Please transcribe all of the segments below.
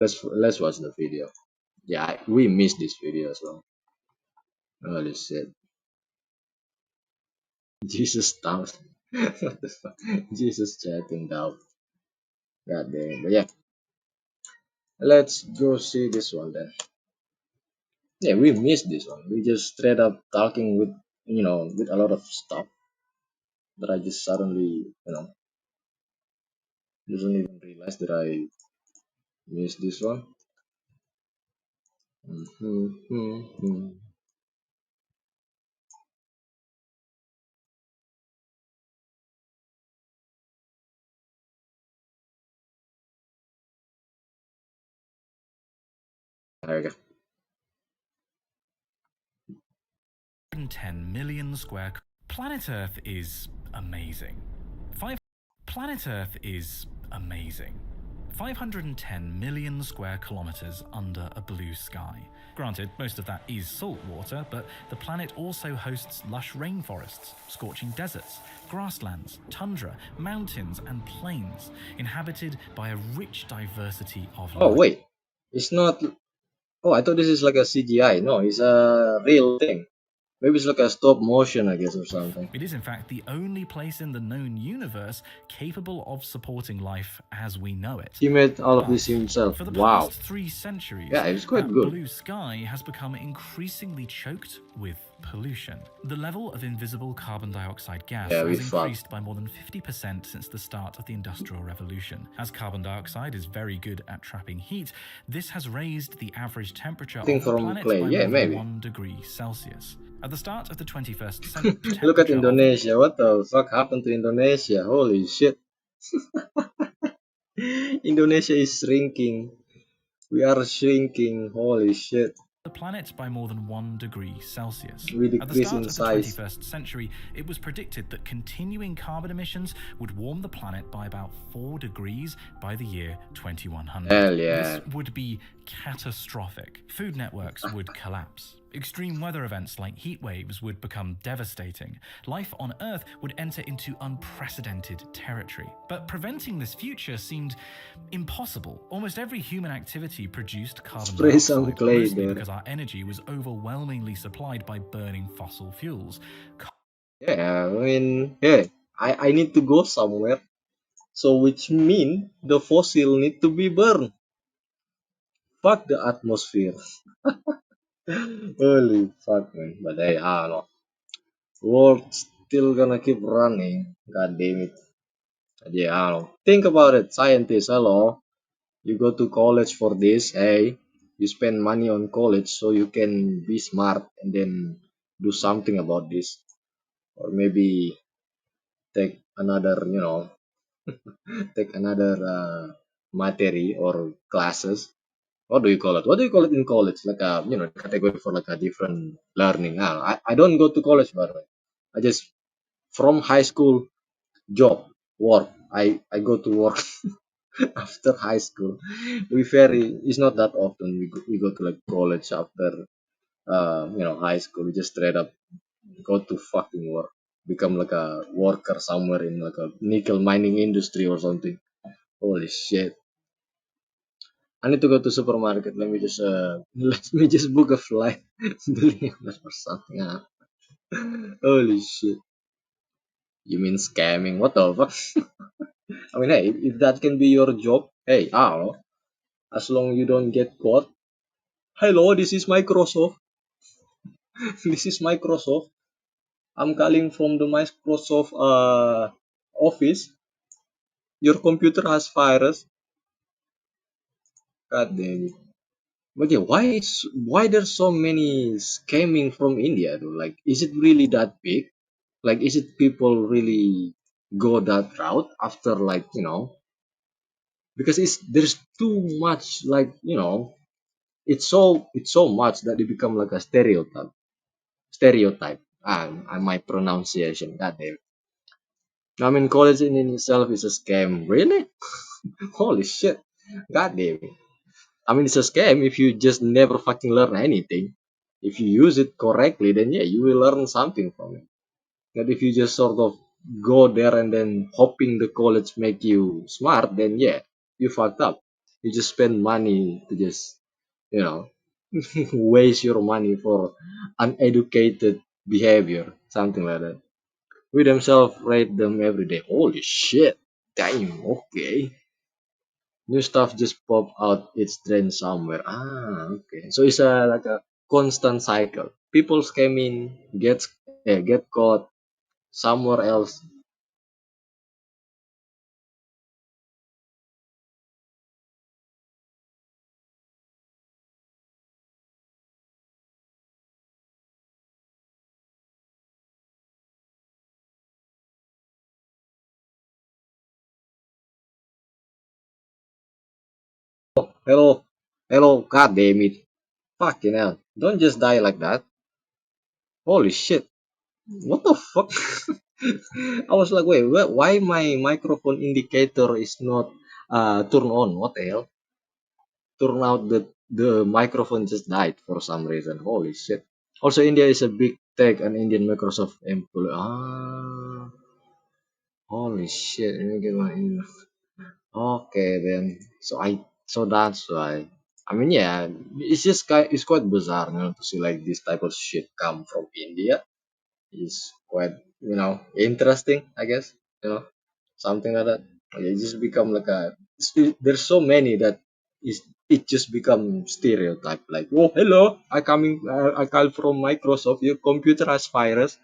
Let's watch the video. Yeah, we missed this video as well. Holy shit. Jesus down. What the fuck? Jesus chatting down. God damn. But yeah, let's go see this one then. Yeah, we missed this one. We just straight up talking with with a lot of stuff that I just suddenly doesn't even realize that I missed this one. Mm-hmm. There we go. 10 million square. Planet Earth is amazing. Planet Earth is amazing. 510 million square kilometers under a blue sky. Granted, most of that is salt water, but the planet also hosts lush rainforests, scorching deserts, grasslands, tundra, mountains, and plains, inhabited by a rich diversity of Oh life. wait, it's not. Oh, I thought this is like a CGI. No, it's a real thing. Maybe it's like a stop motion, I guess, or something. It is, in fact, the only place in the known universe capable of supporting life as we know it. He made all of But this himself. for the Wow. past 3 centuries, Yeah, it's quite that good. blue sky has become increasingly choked with pollution. The level of invisible carbon dioxide gas Yeah, we has fucked. increased by more than 50% since the start of the Industrial Revolution. As carbon dioxide is very good at trapping heat, this has raised the average temperature I of think the from planet clay. by Yeah, more than maybe. 1 degree Celsius. At the start of the 21st century, Look at temperature of the Indonesia. What the fuck happened to Indonesia? Holy shit. Indonesia is shrinking. We are shrinking. Holy shit. the planet by more than 1 degree Celsius. We At the decrease start in of the size. 21st century, it was predicted that continuing carbon emissions would warm the planet by about 4 degrees by the year 2100. Hell yeah. This would be catastrophic. Food networks would collapse. Extreme weather events like heat waves would become devastating. Life on Earth would enter into unprecedented territory. But preventing this future seemed impossible. Almost every human activity produced carbon Spray some dioxide, clay mostly there. because our energy was overwhelmingly supplied by burning fossil fuels. Yeah, I mean, hey, I need to go somewhere. So which mean the fossil need to be burned. Fuck the atmosphere. Holy fuck, man. But hey, I don't know. World still gonna keep running. God damn it. Yeah, I don't know. Think about it, scientists. Hello. You go to college for this. Hey, you spend money on college so you can be smart and then do something about this. Or maybe take another, take another material or classes. What do you call it? What do you call it in college? Like a category for like a different learning. I don't go to college, by the way. I just from high school job work. I go to work after high school. It's not that often we go to like college after high school. We just straight up go to fucking work, become like a worker somewhere in like a nickel mining industry or something. Holy shit. I need to go to supermarket. Let me just let me just book a flight. Billionaire or something. Holy shit. You mean scamming? What the fuck? I mean, hey, if that can be your job, hey, I don't know. As long you don't get caught. Hello, this is Microsoft. This is Microsoft. I'm calling from the Microsoft office. Your computer has virus. God damn it. But yeah, why there's so many scamming from India though? Like, is it really that big? Like, is it people really go that route after like because there's too much like it's so much that it become like a stereotype. And my pronunciation, god damn it. I mean, college in itself is a scam. Really? Holy shit. God damn it. I mean, it's a scam if you just never fucking learn anything. If you use it correctly, then yeah, you will learn something from it. But if you just sort of go there and then hoping the college make you smart, then yeah, you fucked up. You just spend money to just, you know, waste your money for uneducated behavior, something like that. We themselves rate them every day. Holy shit! Damn. Okay. New stuff just pop out its trend somewhere. Ah, okay. So it's a like a constant cycle. People scam in, get caught somewhere else. Hello, hello. God damn it! Fucking hell! Don't just die like that. Holy shit! What the fuck? I was like, wait, why my microphone indicator is not turn on? What the hell? Turn out that the microphone just died for some reason. Holy shit. Also, India is a big tech and Indian Microsoft employee. Ah, holy shit. Let me get my okay, then. So that's why. I mean, yeah, it's quite bizarre, to see like this type of shit come from India. Is quite, interesting, I guess. You know, something like that. It just become like there's so many that is it just become stereotype. Like, oh, hello, I come from Microsoft. Your computer has virus,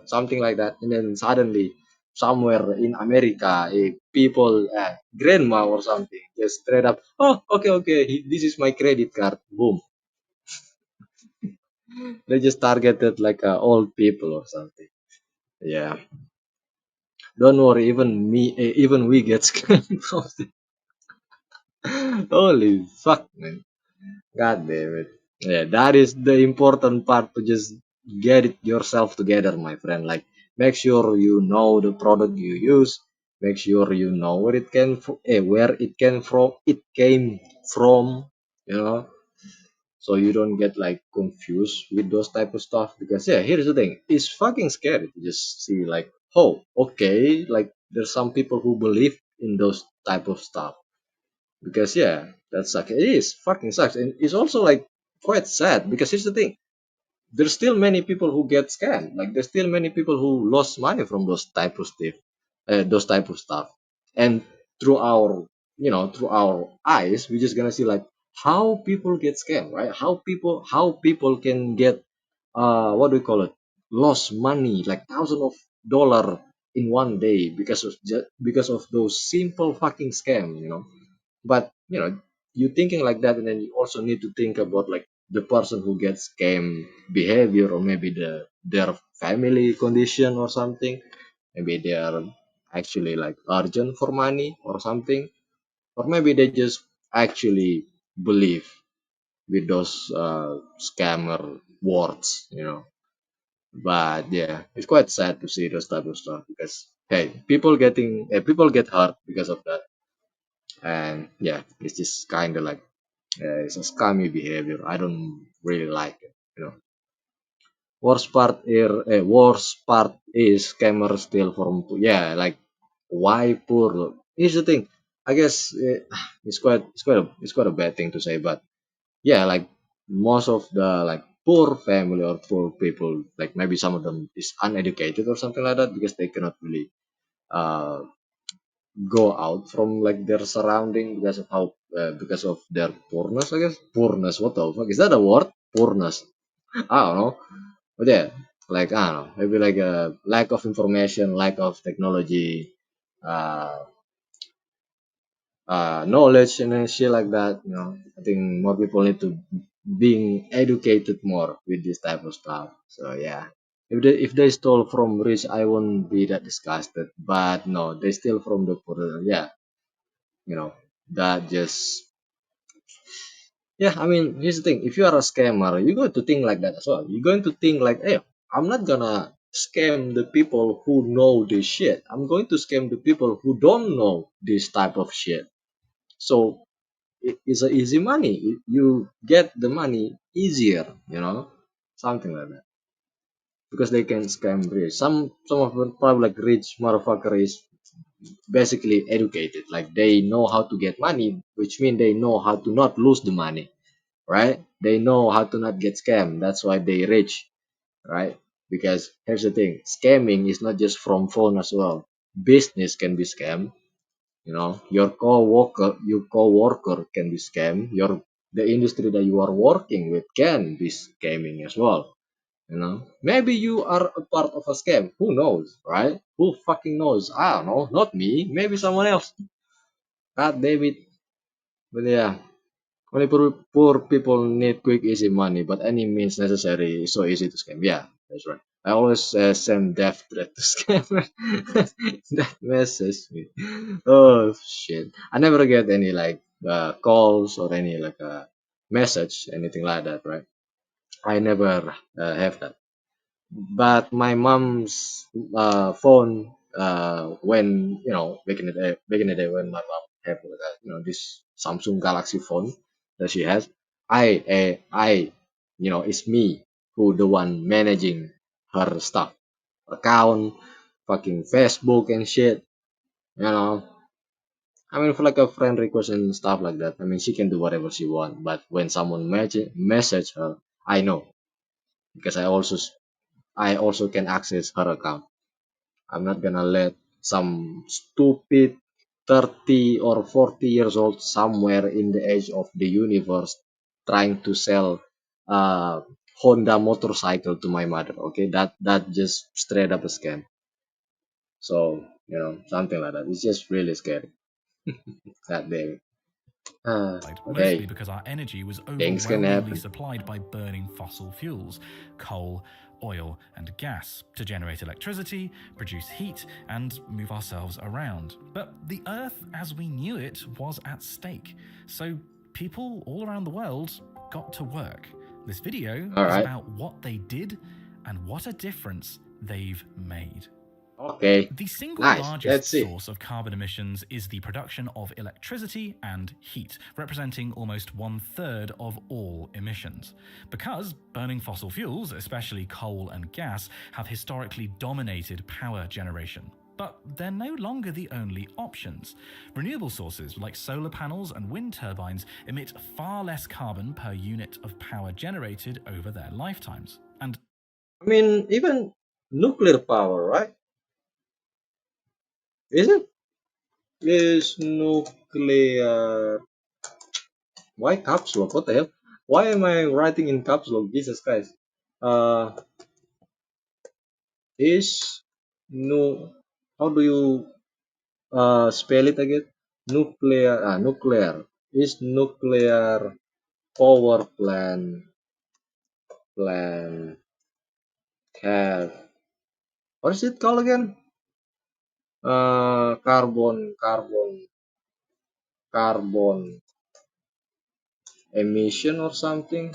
something like that. And then suddenly, somewhere in America, people, grandma or something, just straight up, oh, okay, okay, this is my credit card. Boom, they just targeted like old people or something. Yeah. Don't worry, even we get scammed from Holy fuck, man. God damn it. Yeah, that is the important part to just get it yourself together, my friend. Like, make sure you know the product you use. Make sure you know where it came from, you know, so you don't get like confused with those type of stuff. Because yeah, here's the thing: it's fucking scary to just see like, oh, okay, like there's some people who believe in those type of stuff. Because yeah, that sucks. It is fucking sucks, and it's also like quite sad. Because here's the thing: there's still many people who get scammed. Like there's still many people who lost money from those type of stuff. And through through our eyes, we're just gonna see like how people get scammed, right? How people can get what do we call it? Lost money, like thousands of dollar in one day because of those simple fucking scam. But you thinking like that, and then you also need to think about like the person who gets scam behavior, or maybe their family condition or something. Maybe they are actually like urgent for money or something, or maybe they just actually believe with those scammer words. But yeah, it's quite sad to see those type of stuff, because hey, people get hurt because of that. And yeah, it's just kind of like it's a scummy behavior. I don't really like it. Worst part is scammers steal from yeah, like why poor. Here's the thing. I guess it's quite a bad thing to say, but yeah, like most of the like poor family or poor people, like maybe some of them is uneducated or something like that, because they cannot really uh go out from like their surrounding because of their poorness, I guess. Poorness, what the fuck is that a word? Poorness, I don't know. But yeah, like I don't know, maybe like a lack of information, lack of technology, uh knowledge and then shit like that. I think more people need to being educated more with this type of stuff. So yeah, if they stole from rich, I won't be that disgusted. But no, they steal from the poor. Yeah, you know that just yeah. I mean, here's the thing: if you are a scammer, you're going to think like that as well. You're going to think like, hey, I'm not gonna scam the people who know this shit. I'm going to scam the people who don't know this type of shit. So it's a easy money. You get the money easier, something like that, because they can scam rich. Some of them probably like rich motherfucker is. basically educated. Like they know how to get money, which means they know how to not lose the money, right? They know how to not get scammed. That's why they rich, right? Because here's the thing, scamming is not just from phone as well. Business can be scammed. Your co-worker can be scammed. The industry that you are working with can be scamming as well. Maybe you are a part of a scam. Who knows, right? Who fucking knows? I don't know. Not me. Maybe someone else. God damn it. But yeah, only poor people need quick, easy money, but any means necessary is so easy to scam. Yeah, that's right. I always send death threat to scammer. That messes me. Oh shit! I never get any like calls or any like message, anything like that, right? I never have that. But my mom's phone, when back in the day when my mom had this Samsung Galaxy phone that she has, it's me who the one managing her stuff, account, fucking Facebook and shit. You know, I mean, for like a friend request and stuff like that. I mean, she can do whatever she want. But when someone message her, I know because I also can access her account. I'm not gonna let some stupid 30 or 40 years old somewhere in the edge of the universe trying to sell a Honda motorcycle to my mother. Okay, that just straight up a scam. So something like that. It's just really scary. God damn it. But Mostly hey, because our energy was things can overwhelmingly happen. supplied by burning fossil fuels, coal, oil, and gas, to generate electricity, produce heat, and move ourselves around. But the Earth as we knew it was at stake, so people all around the world got to work. This video All is right. about what they did and what a difference they've made. Okay. The single Nice. Let's largest see. source of carbon emissions is the production of electricity and heat, representing almost 1/3 of all emissions. Because burning fossil fuels, especially coal and gas, have historically dominated power generation. But they're no longer the only options. Renewable sources like solar panels and wind turbines emit far less carbon per unit of power generated over their lifetimes. And I mean, even nuclear power, right? Is it? Is nuclear. Why caps lock? What the hell? Why am I writing in caps lock? Jesus Christ. Uh, is no. How do you spell it again? Nuclear. Nuclear. Is nuclear power plant have what is it called again? Carbon emission or something.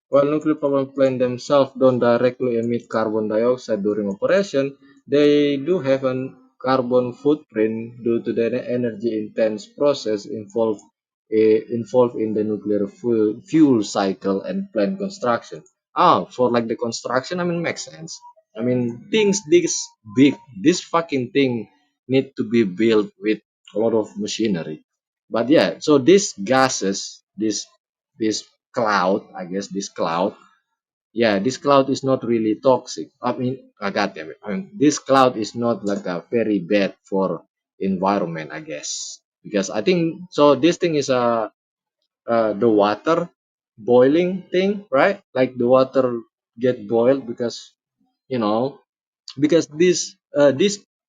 While nuclear power plants themselves don't directly emit carbon dioxide during operation, they do have a carbon footprint due to the energy-intense process involved in the nuclear fuel cycle and plant construction. For like the construction, I mean, makes sense. I mean, things this big, this fucking thing need to be built with a lot of machinery. But yeah, so these gases, this cloud, I guess this cloud, yeah, this cloud is not really toxic. I mean, God damn it. I mean, this cloud is not like a very bad for environment, I guess, because I think so. This thing is the water boiling thing, right? Like the water get boiled because you know this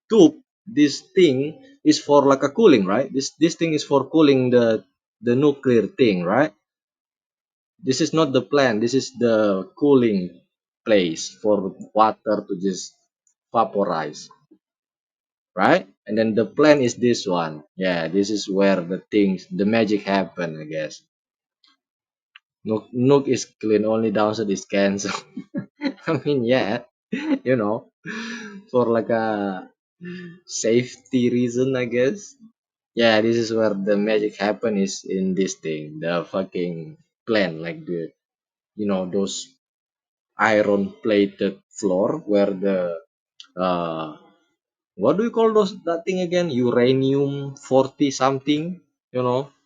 tube, this thing is for like a cooling, right? This thing is for cooling the nuclear thing, right? This is not the plant. This is the cooling place for water to just vaporize, right? And then the plant is this one. Yeah, this is where the magic happen, I guess. Nook is clean, only downside is cancer. I mean, yeah, you know, for like a safety reason, I guess. Yeah, this is where the magic happen is in this thing, the fucking plant, like those iron plated floor where the uh, what do you call those that thing again? Uranium 40 something,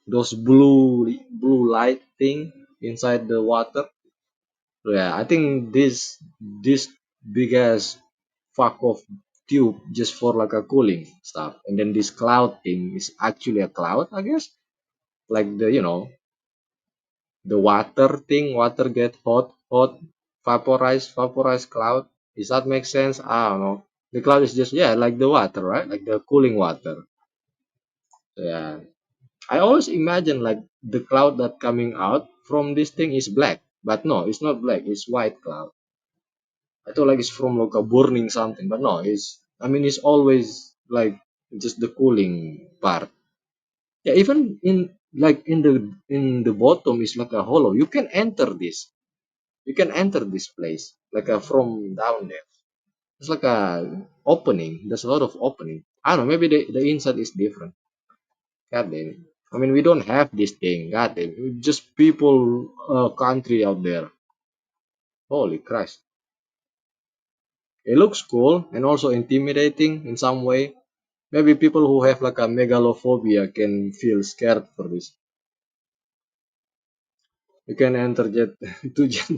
those blue light thing inside the water. Yeah, I think this big ass fuck off tube just for like a cooling stuff. And then this cloud thing is actually a cloud, I guess. Like the water thing, water get hot, vaporize cloud. Does that make sense? I don't know. The cloud is just, yeah, like the water, right? Like the cooling water. Yeah. I always imagine like the cloud that coming out from this thing is black. But no, it's not black, it's white cloud. I thought like it's from like a burning something, but no, it's always like just the cooling part. Yeah, even in the bottom is like a hollow. You can enter this. You can enter this place like from down there. It's like a opening. There's a lot of opening. I don't know. Maybe the inside is different. God damn it. We don't have this thing. God damn it. Just people, country out there. Holy Christ. It looks cool and also intimidating in some way. Maybe people who have like a megalophobia can feel scared for this. You can enter jet to jet.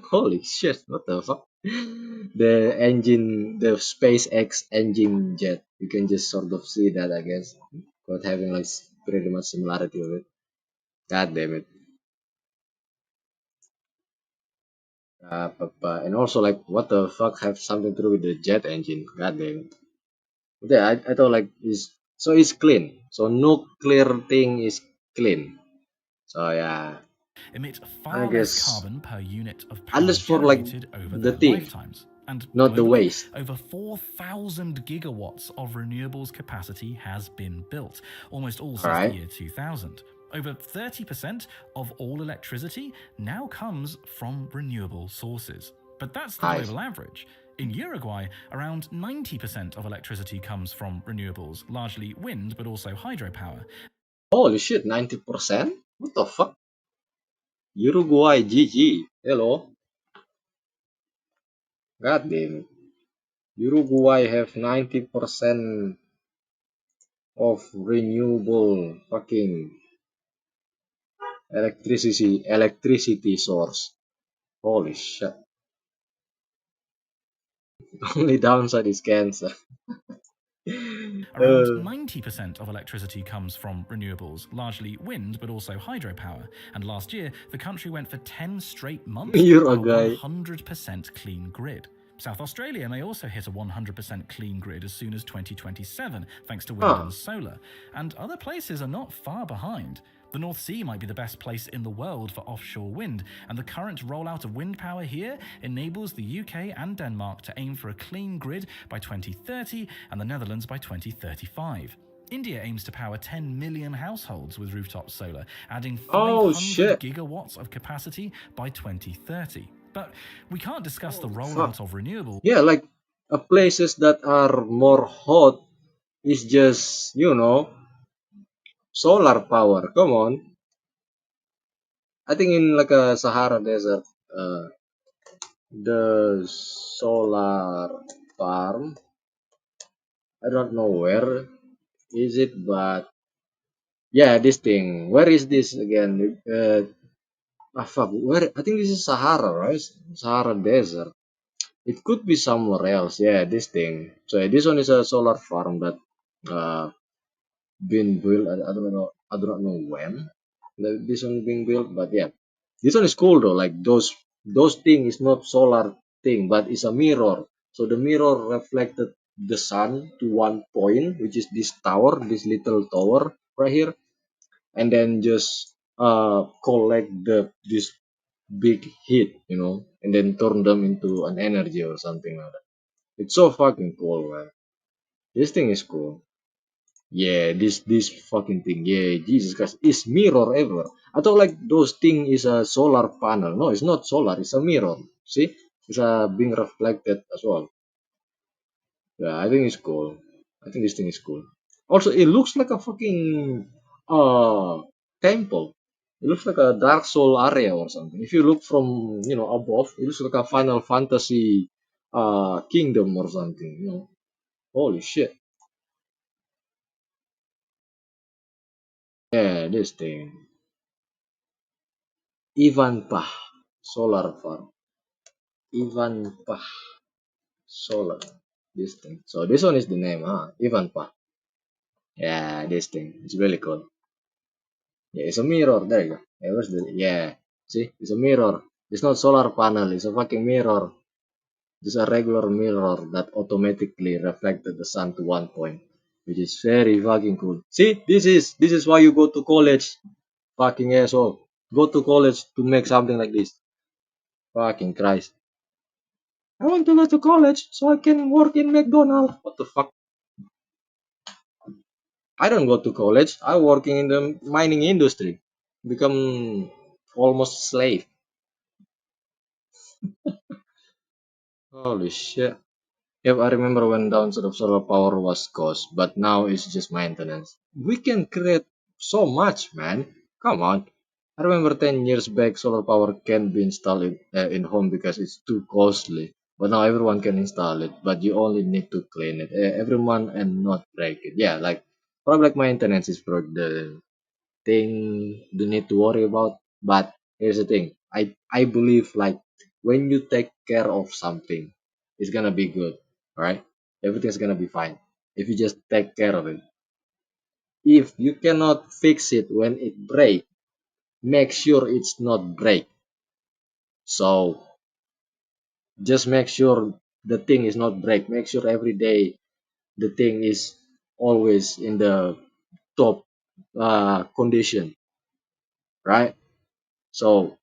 Holy shit! What the fuck? The SpaceX engine jet. You can just sort of see that, I guess, but having like pretty much similarity of it. God damn it! And also like, what the fuck have something to do with the jet engine? God damn it! But yeah, I thought like it's clean. So nuclear thing is clean. So yeah, emit I far less guess carbon per unit of at power least for like generated over the their thing, lifetimes. And not the globally, waste. over 4,000 gigawatts of renewables capacity has been built, almost all All since the right. year 2000. Over 30% of all electricity now comes from renewable sources. But that's the Hi. global average. In Uruguay, around 90% of electricity comes from renewables, largely wind but also hydropower. Holy shit, 90%? What the fuck? Uruguay GG. Hello. God damn it. Uruguay have 90% of renewable fucking electricity source. Holy shit. Only downside is cancer. Around 90% of electricity comes from renewables, largely wind but also hydropower. And last year, the country went for 10 straight months You're on a a guy. 100% clean grid. South Australia may also hit a 100% clean grid as soon as 2027, thanks to wind Huh. and solar. And other places are not far behind. The North Sea might be the best place in the world for offshore wind, and the current rollout of wind power here enables the UK and Denmark to aim for a clean grid by 2030 and the Netherlands by 2035. India aims to power 10 million households with rooftop solar, adding Oh 500 shit. gigawatts of capacity by 2030. But we can't discuss the Holy fuck. rollout of renewables. Yeah, like places that are more hot is just, solar power. Come on. I think in like a Sahara Desert, the solar farm. I don't know where is it, but yeah, this thing. Where is this again? Fuck, where? I think this is Sahara, right? Sahara Desert. It could be somewhere else. Yeah, this thing. So yeah, this one is a solar farm that uh been built. I don't know. I do not know when this one being built, but yeah, this one is cool though. Like those thing is not solar thing, but it's a mirror. So the mirror reflected the sun to one point, which is this tower, this little tower right here, and then just collect this big heat, and then turn them into an energy or something like that. It's so fucking cool, man. This thing is cool. Yeah, this fucking thing. Yeah, Jesus Christ, it's mirror everywhere. I thought like those thing is a solar panel. No, it's not solar. It's a mirror. See, it's being reflected as well. Yeah, I think it's cool. I think this thing is cool. Also, it looks like a fucking uh temple. It looks like a Dark Soul area or something. If you look from above, it looks like a Final Fantasy kingdom or something. Holy shit. Yeah, this thing. Ivanpah Solar Farm. Ivanpah Solar. This thing. So this one is the name, huh? Ivanpah. Yeah, this thing. It's really cool. Yeah, it's a mirror. There you go. Yeah, where's the yeah. See, it's a mirror. It's not solar panel, it's a fucking mirror. Just a regular mirror that automatically reflected the sun to one point. Which is very fucking cool. See, this is why you go to college, fucking asshole. Go to college to make something like this. Fucking Christ. I want to go to college so I can work in McDonald's. What the fuck? I don't go to college. I'm working in the mining industry. Become almost slave. Holy shit. Yep, I remember when downside of solar power was cost, but now it's just maintenance. We can create so much, man. Come on. I remember 10 years back, solar power can't be installed in home because it's too costly. But now everyone can install it, but you only need to clean it every month and not break it. Yeah, like probably like maintenance is for the thing you need to worry about. But here's the thing. I believe like when you take care of something, it's gonna be good. Right? Everything's gonna be fine. If you just take care of it. If you cannot fix it when it breaks, make sure it's not break. So just make sure the thing is not break. Make sure every day the thing is always in the top condition, right? So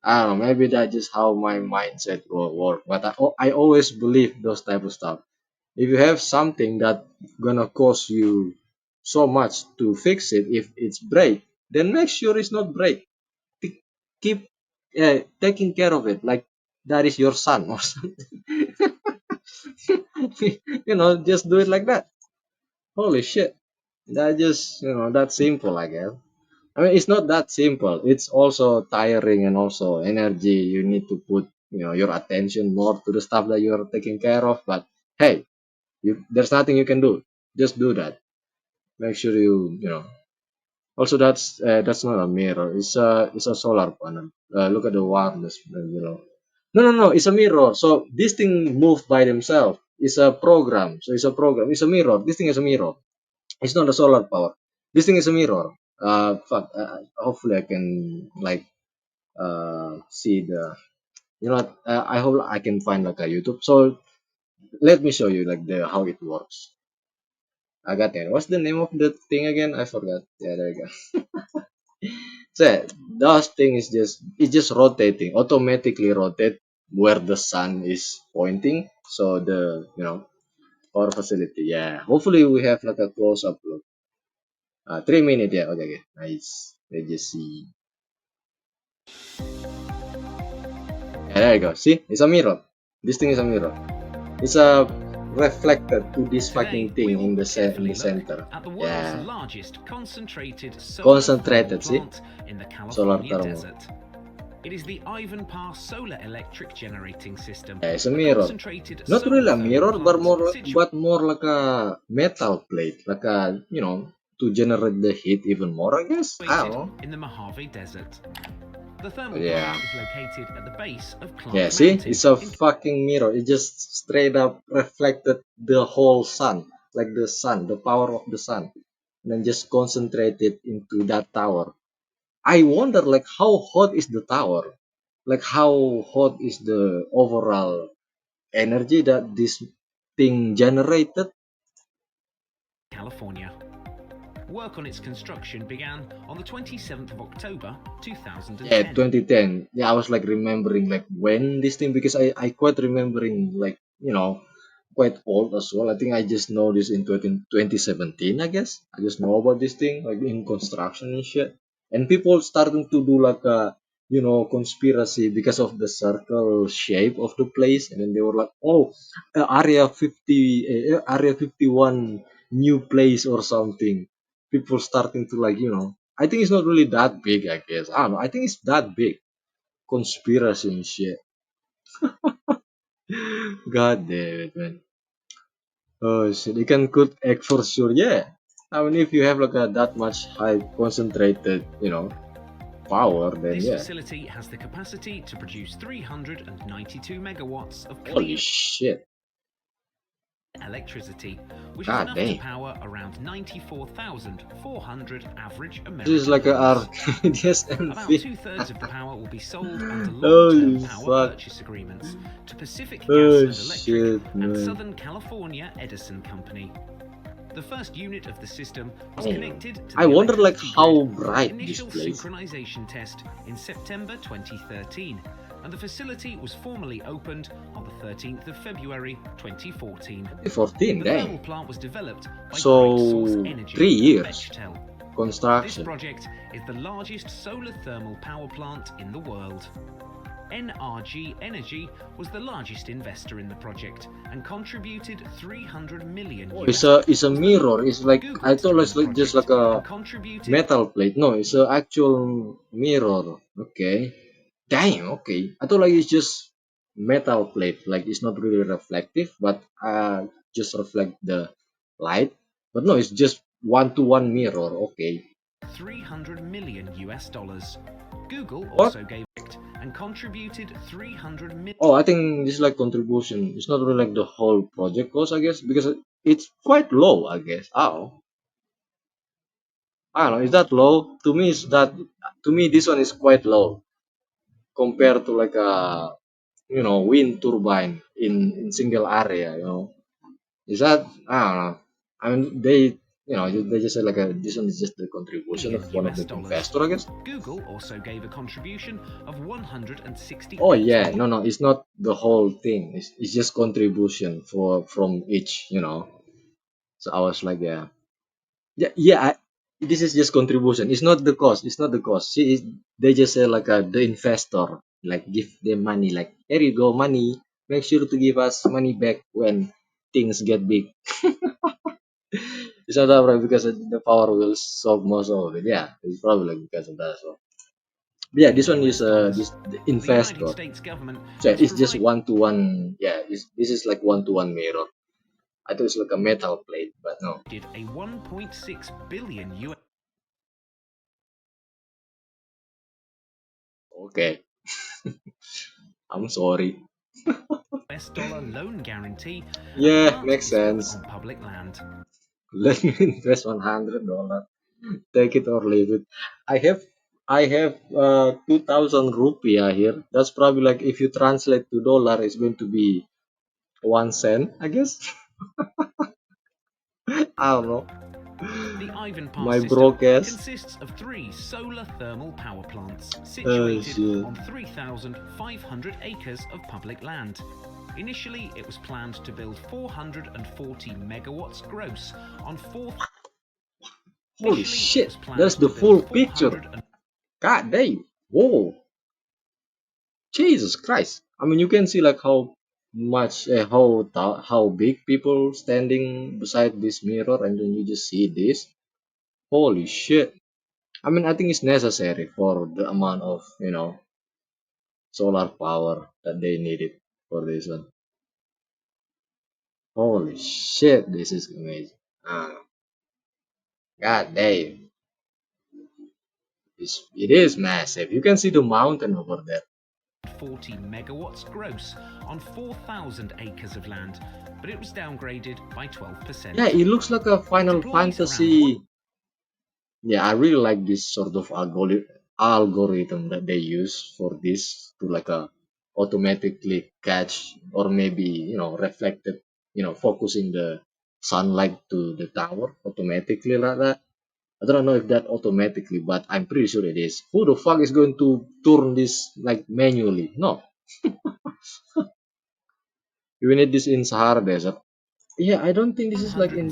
I don't know, maybe that's just how my mindset will work. But I always believe those type of stuff. If you have something that gonna cost you so much to fix it, if it's break, then make sure it's not break. Keep taking care of it, like that is your son or something. Just do it like that. Holy shit, that just that simple, I guess. I mean, it's not that simple. It's also tiring and also energy. You need to put, your attention more to the stuff that you're taking care of. But hey, there's nothing you can do. Just do that. Make sure Also, that's not a mirror. It's a solar panel. Look at the wireless below. No, no, no. It's a mirror. So this thing moves by themselves. It's a program. So it's a program. It's a mirror. This thing is a mirror. It's not a solar power. This thing is a mirror. Fuck. Hopefully I can like see the. What? I hope I can find like a YouTube. So let me show you like the how it works. I got it. What's the name of the thing again? I forgot. Yeah, there you go. So that thing is just rotating, automatically rotate where the sun is pointing. So the power facility. Yeah. Hopefully we have like a close up look. 3 minutes. Yeah. Okay. Okay. Nice. Let's just see. Yeah, there you go. See, it's a mirror. This thing is a mirror. It's a reflected to this Today, fucking we thing will in the carefully look center. at the world's Yeah. largest concentrated solar thermal Concentrated. See, plant in the solar California thermal. desert. It is the Ivanpah Solar Electric Generating System, Yeah, it's a a mirror. concentrated Not solar really a thermal mirror, but plant more like a metal plate, like to generate the heat even more. I guess. I don't situated know. in the Mojave Desert. The thermal Yeah. plant is located at the base of Yeah. Clark See, Mountain it's a in fucking mirror. It just straight up reflected the whole sun, like the sun, the power of the sun, and then just concentrated into that tower. I wonder, like, how hot is the tower? Like, how hot is the overall energy that this thing generated? California. Work on its construction began on the 27th of October Yeah, 2010. 2010. Yeah, I was like remembering like when this thing because I quite remembering like quite old as well. I think I just know this in 2017. I guess I just know about this thing like in construction and shit. And people starting to do like a conspiracy because of the circle shape of the place, and then they were like, oh, area 51 new place or something. People starting to like I think it's not really that big, I guess. I don't know. I think it's that big. Conspiracy and shit. God damn it, man. Oh shit, you can cook egg for sure. Yeah. I mean, if you have like a that much high concentrated, power, then This yeah. facility has the capacity to produce 392 megawatts of Holy clean shit. electricity, which is God enough to damn. power around 94,400 average This is American like a homes. Arcadius About MV. two-thirds of the power will be sold under long-term Holy power fuck. purchase agreements to Pacific Gas Oh and Electric shit, and man. Southern California Edison Company. The first unit of the system was Damn. connected to I the wonder like electricity grid how for the bright this initial place. synchronization test in September 2013, and the facility was formally opened on the 13th of February 2014. 14, The thermal dang. plant was developed by Great Source So Energy 3 and years Bechtel. This construction. project is the largest solar thermal power plant in the world. NRG Energy was the largest investor in the project and contributed 300 million Oh, US. it's a mirror. It's like Google I thought joined it's the like just project like a and contributed metal plate. No, it's a actual mirror. Okay. Damn. Okay. I thought like it's just metal plate. Like it's not really reflective, but just reflect the light. But no, it's just one-to-one mirror. Okay. 300 million US dollars. Google What? also gave it and contributed 300 million. Oh, I think this is like contribution. It's not really like the whole project cost, I guess, because it's quite low, I guess. Oh, I don't know. Is that low? To me this one is quite low compared to like a wind turbine in single area. Is that I don't know. I mean they just said like this one is just the contribution of one of US the dollars. investor, I guess. Google also gave a contribution of 168 Oh yeah, million. no, it's not the whole thing. It's just contribution from each. So I was like, yeah, yeah, yeah. This is just contribution. It's not the cost. It's not the cost. They just say like the investor, like give them money. Like here you go, money. Make sure to give us money back when things get big. It's not that right because the power will solve most of it. Yeah, it's probably like because of that as well. But yeah, this one is US dollars. this the The United investor. States government So has it's just provided one to one. Yeah, this is like one to one mirror. I thought it's like a metal plate, but no. a 1.6 billion Okay, I'm sorry. US dollar loan guarantee, and the Yeah, plant makes is built sense. on public land. Let me invest $100. Take it or leave it. I have I have 2,000 rupiah here. That's probably like if you translate to dollar, it's going to be 1 cent, I guess. I don't know. The Ivanpah My system broadcast. consists of 3 solar thermal power plants Oh situated shit. on 3,500 acres of public land. Initially, it was planned to build 440 megawatts gross on 4. Holy Initially, it was shit. planned That's the to build full picture. 400. God damn. Whoa. Jesus Christ. I mean, you can see like how much, how big people standing beside this mirror, and then you just see this. Holy shit. I mean, I think it's necessary for the amount of, solar power that they needed for this one. Holy shit, this is amazing. God damn. It is massive. You can see the mountain over there. 40 megawatts gross on 4,000 acres of land, but it was downgraded by 12%. Yeah, it looks like a It Final deploys around 1. Fantasy. Yeah, I really like this sort of algorithm that they use for this to like automatically catch or maybe reflected, focusing the sunlight to the tower automatically like that. I don't know if that automatically, but I'm pretty sure it is. Who the fuck is going to turn this like manually? No, you need this in Sahara Desert. Yeah, I don't think this is like in.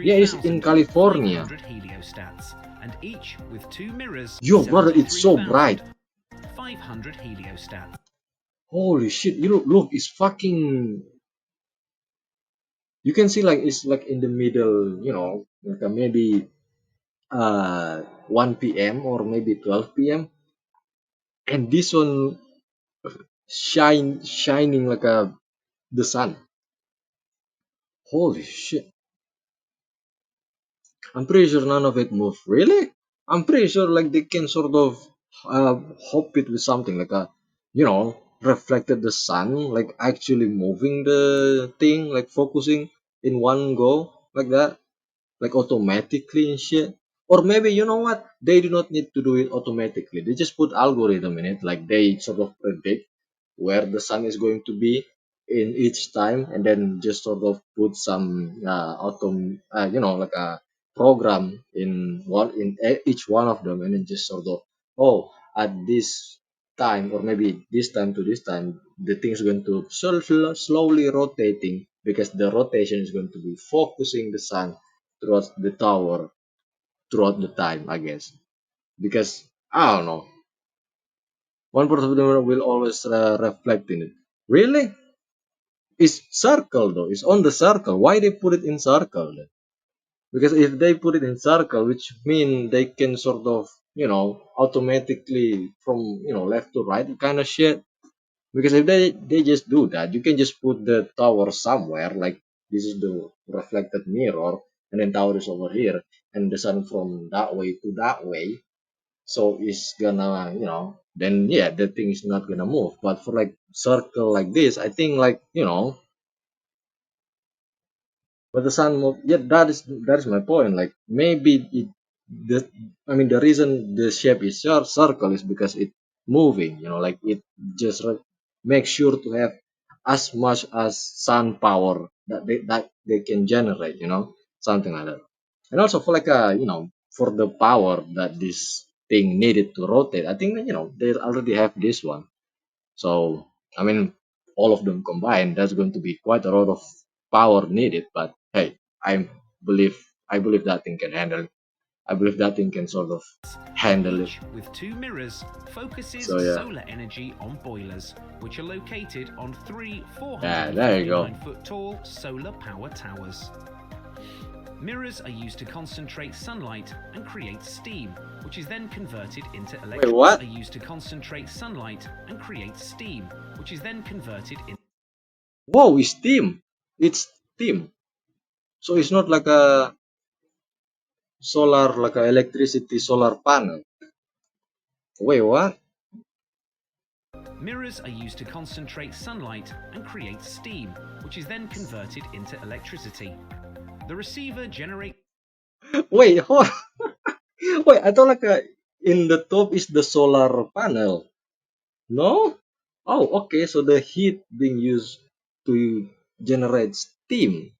Yeah, it's in California. 173,500 heliostats, and each with 2 mirrors. Yo, brother, it's so bright. 500 heliostats. Holy shit! You look, it's fucking. You can see like it's like in the middle, like maybe 1 p.m. or maybe 12 p.m. And this one shining like the sun. Holy shit. I'm pretty sure none of it moved. Really? I'm pretty sure like they can sort of hope it with something like a, reflected the sun, like actually moving the thing, like focusing in one go, like that, like automatically and shit. Or maybe you know what? They do not need to do it automatically. They just put algorithm in it, like they sort of predict where the sun is going to be in each time, and then just sort of put some like a program in each one of them, and then just sort of, oh, at this time, or maybe this time to this time, the thing is going to slowly rotating, because the rotation is going to be focusing the sun throughout the tower throughout the time, I guess. Because I don't know, one part of them will always reflect in it. Really? It's circle though. It's on the circle. Why they put it in circle then? Because if they put it in circle, which mean they can sort of, automatically from left to right kind of shit. Because if they just do that, you can just put the tower somewhere, like this is the reflected mirror, and then tower is over here, and the sun from that way to that way. So it's gonna, then yeah, the thing is not gonna move. But for like circle like this, I think like, but the sun move, yeah, that is my point. Like maybe the I mean the reason the shape is circle is because it moving. Like it just make sure to have as much as sun power that they can generate. Something like that. And also for like for the power that this thing needed to rotate, I think that, they already have this one. So, I mean, all of them combined, that's going to be quite a lot of power needed. But hey, I I believe that thing can handle. I believe that thing can sort of handle it. Each, with two mirrors, focuses So yeah, solar energy on boilers, which are located on three yeah, there you go. 459-foot tall solar power towers. Mirrors are used to concentrate sunlight and create steam, which is then converted into Wait, what? are used to concentrate sunlight and create steam, which is then converted in. Whoa, it's steam. It's steam. So it's not like a solar, like a electricity solar panel. Wait, what? Mirrors are used to concentrate sunlight and create steam, which is then converted into electricity. The receiver generates. Wait, hold. Wait, I thought like in the top is the solar panel. No? Oh, okay. So the heat being used to generate steam.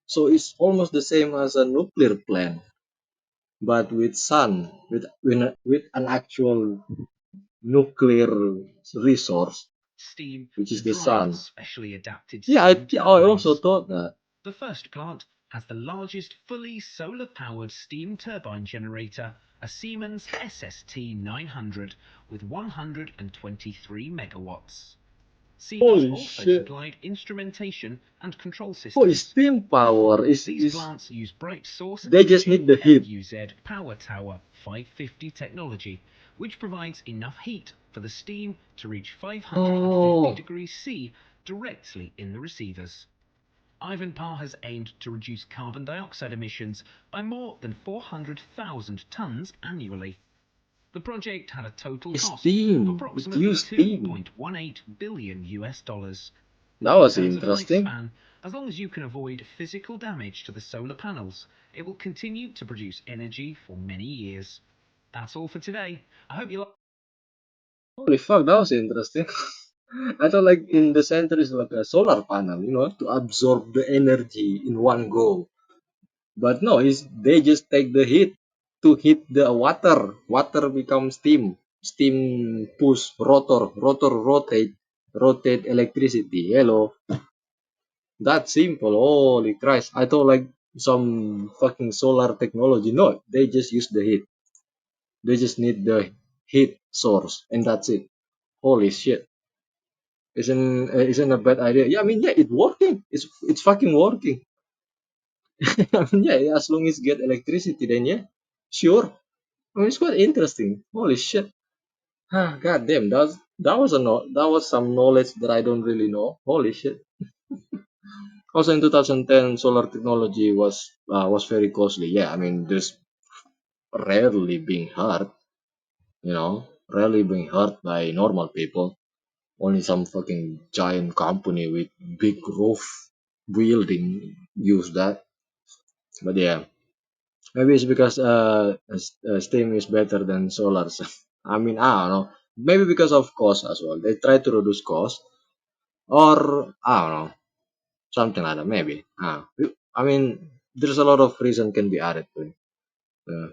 So it's almost the same as a nuclear plant, but with sun, with an actual nuclear resource, Steam which to is the drive sun. specially adapted Yeah, steam I also turbines. thought that. The first plant has the largest fully solar-powered steam turbine generator, a Siemens SST 900 with 123 megawatts. Siemens Holy also shit. supplied instrumentation and control Oh, systems. steam power These is plants use Bright Source they just Energy need the heat. FUZ Power Tower 550 technology, which provides enough heat for the steam to reach 550 Oh, degrees C directly in the receivers. Ivanpah has aimed to reduce carbon dioxide emissions by more than 400,000 tons annually. The project had a total it's cost of steam. It approximately used steam. 2.18 billion US dollars. That In was terms of interesting. lifespan, as long as you can avoid physical damage to the solar panels, it will continue to produce energy for many years. That's all for today. I hope you like. Holy fuck, that was interesting. I thought like in the center is like a solar panel, to absorb the energy in one go. But no, they just take the heat to heat the water. Water becomes steam. Steam push rotor. Rotor rotate electricity. Hello. That simple. Holy Christ. I thought like some fucking solar technology. No, they just use the heat. They just need the heat source, and that's it. Holy shit. Isn't a bad idea. Yeah, I mean, yeah, it's working. It's fucking working. I mean, yeah, as long as get electricity, then yeah, sure. I mean, it's quite interesting. Holy shit. Ah, god damn, that was some knowledge that I don't really know. Holy shit. Also in 2010, solar technology was very costly. Yeah, I mean, there's rarely being hurt, rarely being hurt by normal people. Only some fucking giant company with big roof building use that. But yeah, maybe it's because steam is better than solar. I mean, I don't know. Maybe because of cost as well. They try to reduce cost, or I don't know, something like that. Maybe. I mean, there's a lot of reason can be added to it. Uh,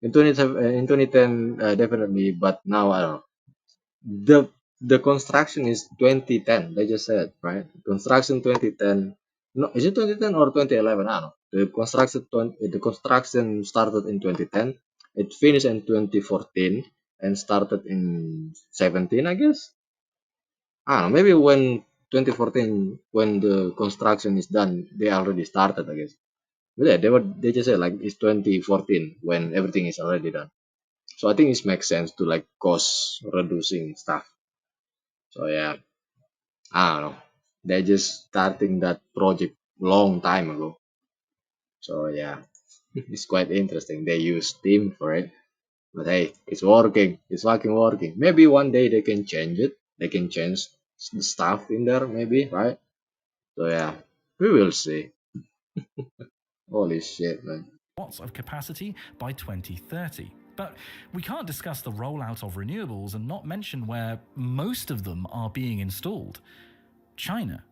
in 2010, definitely, but now I don't know. The construction is 2010. They just said, right? Construction 2010. No, is it 2010 or 2011? I don't know. The construction started in 2010. It finished in 2014 and started in 17, I guess. I don't know. Maybe when 2014, when the construction is done, they already started, I guess. But yeah, they just said like it's 2014 when everything is already done. So I think it makes sense to like cost reducing stuff. So yeah, I don't know. They're just starting that project long time ago. So yeah, it's quite interesting. They use Steam for it. But hey, it's working. It's fucking working. Maybe one day they can change it. They can change the stuff in there, maybe, right? So yeah, we will see. Holy shit, man. watts of capacity by 2030. But we can't discuss the rollout of renewables and not mention where most of them are being installed. China.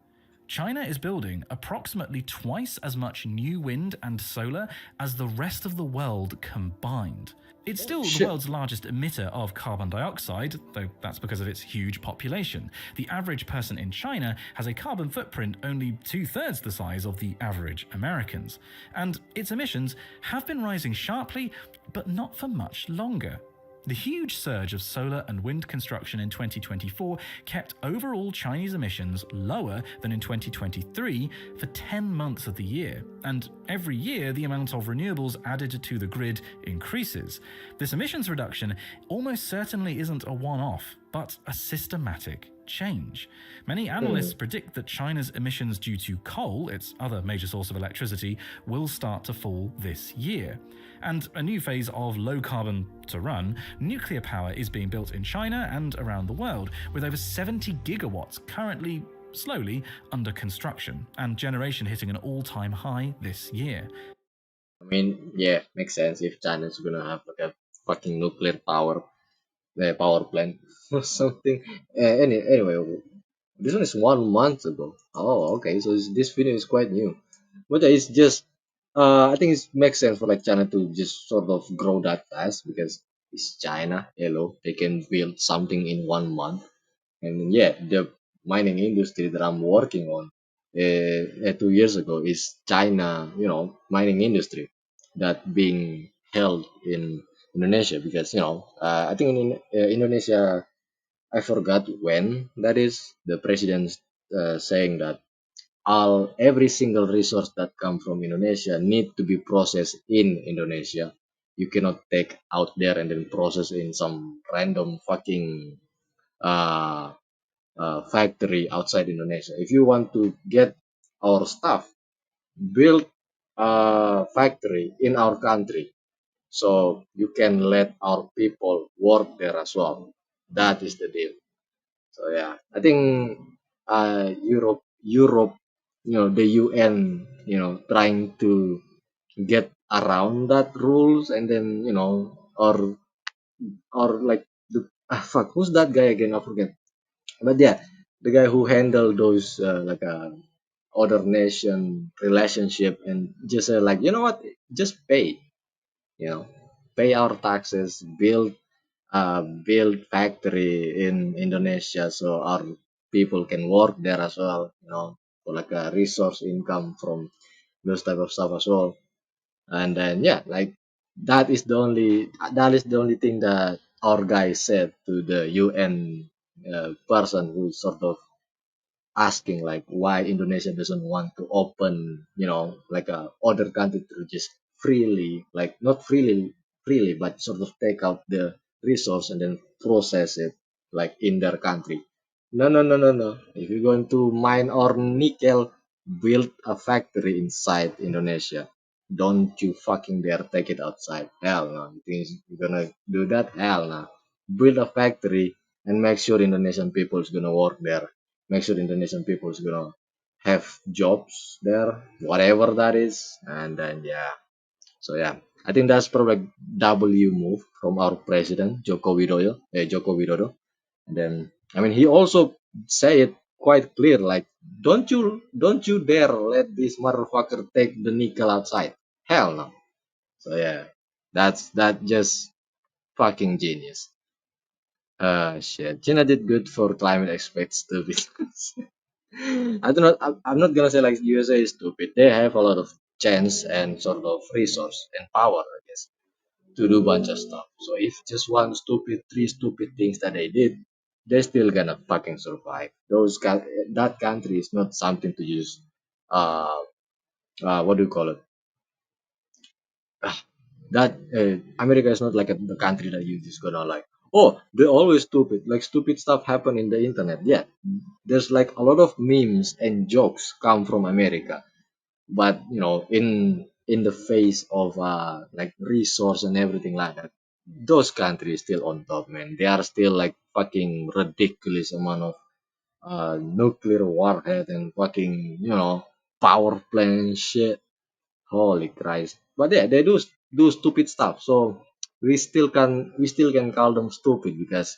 China is building approximately twice as much new wind and solar as the rest of the world combined. It's still the Shit. world's largest emitter of carbon dioxide, though that's because of its huge population. The average person in China has a carbon footprint only two-thirds the size of the average Americans. And its emissions have been rising sharply, but not for much longer. The huge surge of solar and wind construction in 2024 kept overall Chinese emissions lower than in 2023 for 10 months of the year, and every year the amount of renewables added to the grid increases. This emissions reduction almost certainly isn't a one-off, but a systematic change. Many analysts Hmm. predict that China's emissions due to coal, its other major source of electricity, will start to fall this year. And a new phase of low carbon to run, nuclear power is being built in China and around the world, with over 70 gigawatts currently slowly under construction, and generation hitting an all-time high this year. I mean, yeah, makes sense if China's gonna have like a fucking nuclear power plant or something. Anyway, this one is 1 month ago. Oh, okay. So this video is quite new, but it's just I think it makes sense for like China to just sort of grow that fast because it's China. Hello, they can build something in 1 month. And yeah, the mining industry that I'm working on 2 years ago is China, mining industry that being held in Indonesia because, I think in Indonesia, I forgot when that is, the president saying that every single resource that come from Indonesia need to be processed in Indonesia. You cannot take out there and then process in some random fucking uh, factory outside Indonesia. If you want to get our stuff, build a factory in our country so you can let our people work there as well. That is the deal. So yeah, I think Europe, the UN, trying to get around that rules and then or like fuck, who's that guy again? I forget. But yeah, the guy who handled those like other nation relationship and just like what, just pay, you know, pay our taxes, build factory in Indonesia so our people can work there as well, for like a resource income from those type of stuff as well. And then yeah, like that is the only thing that our guy said to the UN person who sort of asking like why Indonesia doesn't want to open, like a other country to just freely, like not freely, but sort of take out the resource and then process it like in their country. No, no, no, no, no. If you're going to mine or nickel, build a factory inside Indonesia. Don't you fucking dare take it outside. Hell no. You think you're gonna do that? Hell no. Build a factory and make sure Indonesian people is gonna work there. Make sure Indonesian people is gonna have jobs there, whatever that is. And then yeah. So yeah, I think that's probably like W move from our president Joko Widodo. And then I mean he also say it quite clear, like don't you dare let this motherfucker take the nickel outside. Hell no. So yeah, that just fucking genius. Shit. China did good for climate expect stupid. I do not. I'm not gonna say like USA is stupid. They have a lot of chance and sort of resource and power, I guess, to do bunch of stuff. So if just three stupid things that they did, they're still gonna fucking survive. That country is not something to use. Uh, what do you call it? Ah, that America is not like the country that you just gonna like. Oh, they're always stupid. Like stupid stuff happen in the internet. Yeah, there's like a lot of memes and jokes come from America, but in the face of like resource and everything like that, those countries still on top, man. They are still like fucking ridiculous amount of nuclear warhead and fucking power plant and shit. Holy Christ. But yeah, they do stupid stuff, so we still can call them stupid because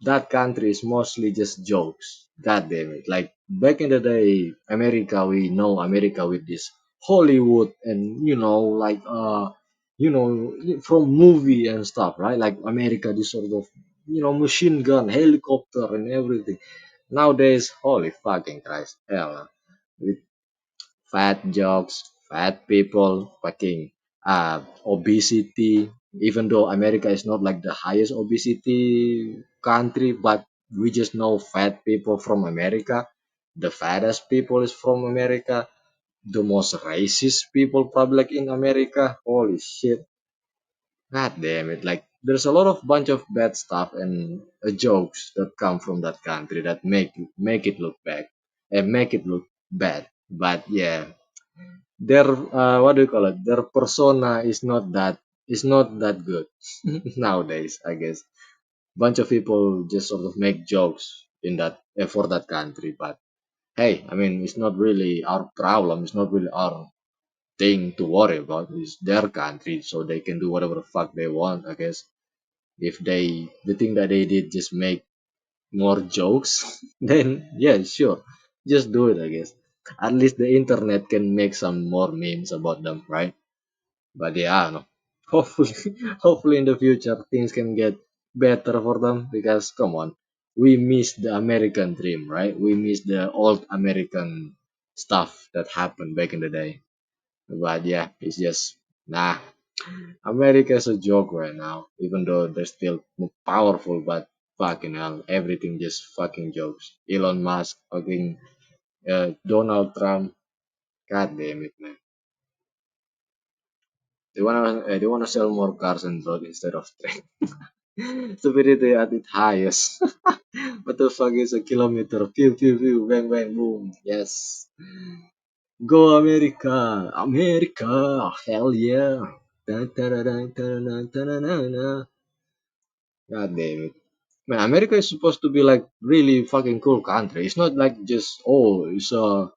that country is mostly just jokes. God damn it. Like back in the day, America, we know America with this Hollywood and like from movie and stuff, right? Like America, this sort of machine gun, helicopter and everything. Nowadays, holy fucking Christ, hell, with fat jokes, fat people, fucking obesity. Even though America is not like the highest obesity country, but we just know fat people from America. The fattest people is from America. The most racist people probably like in America. Holy shit. God damn it. Like there's a lot of bunch of bad stuff and jokes that come from that country that make it look bad and make it look bad. But yeah, their what do you call it? Their persona is not that good nowadays. I guess bunch of people just sort of make jokes in that for that country. But hey, I mean, it's not really our problem. It's not really our thing to worry about. It's their country, so they can do whatever the fuck they want. I guess if the thing that they did just make more jokes, then yeah, sure, just do it. I guess at least the internet can make some more memes about them, right? But yeah, no. Hopefully, hopefully in the future things can get better for them because come on, we miss the American dream, right? We miss the old American stuff that happened back in the day. But yeah, it's just nah. America is a joke right now, even though they're still powerful. But fucking hell, everything just fucking jokes. Elon Musk, fucking Donald Trump. God damn it, man. They wanna sell more cars and road instead of train. Stupidity at its highest. What the fuck is a kilometer? Pew pew pew, bang bang boom. Yes. Go America! America! Hell yeah! Dun, dun, dun, dun, dun, dun, dun, dun, dun, dun. God damn it. Man, America is supposed to be like really fucking cool country. It's not like just it's a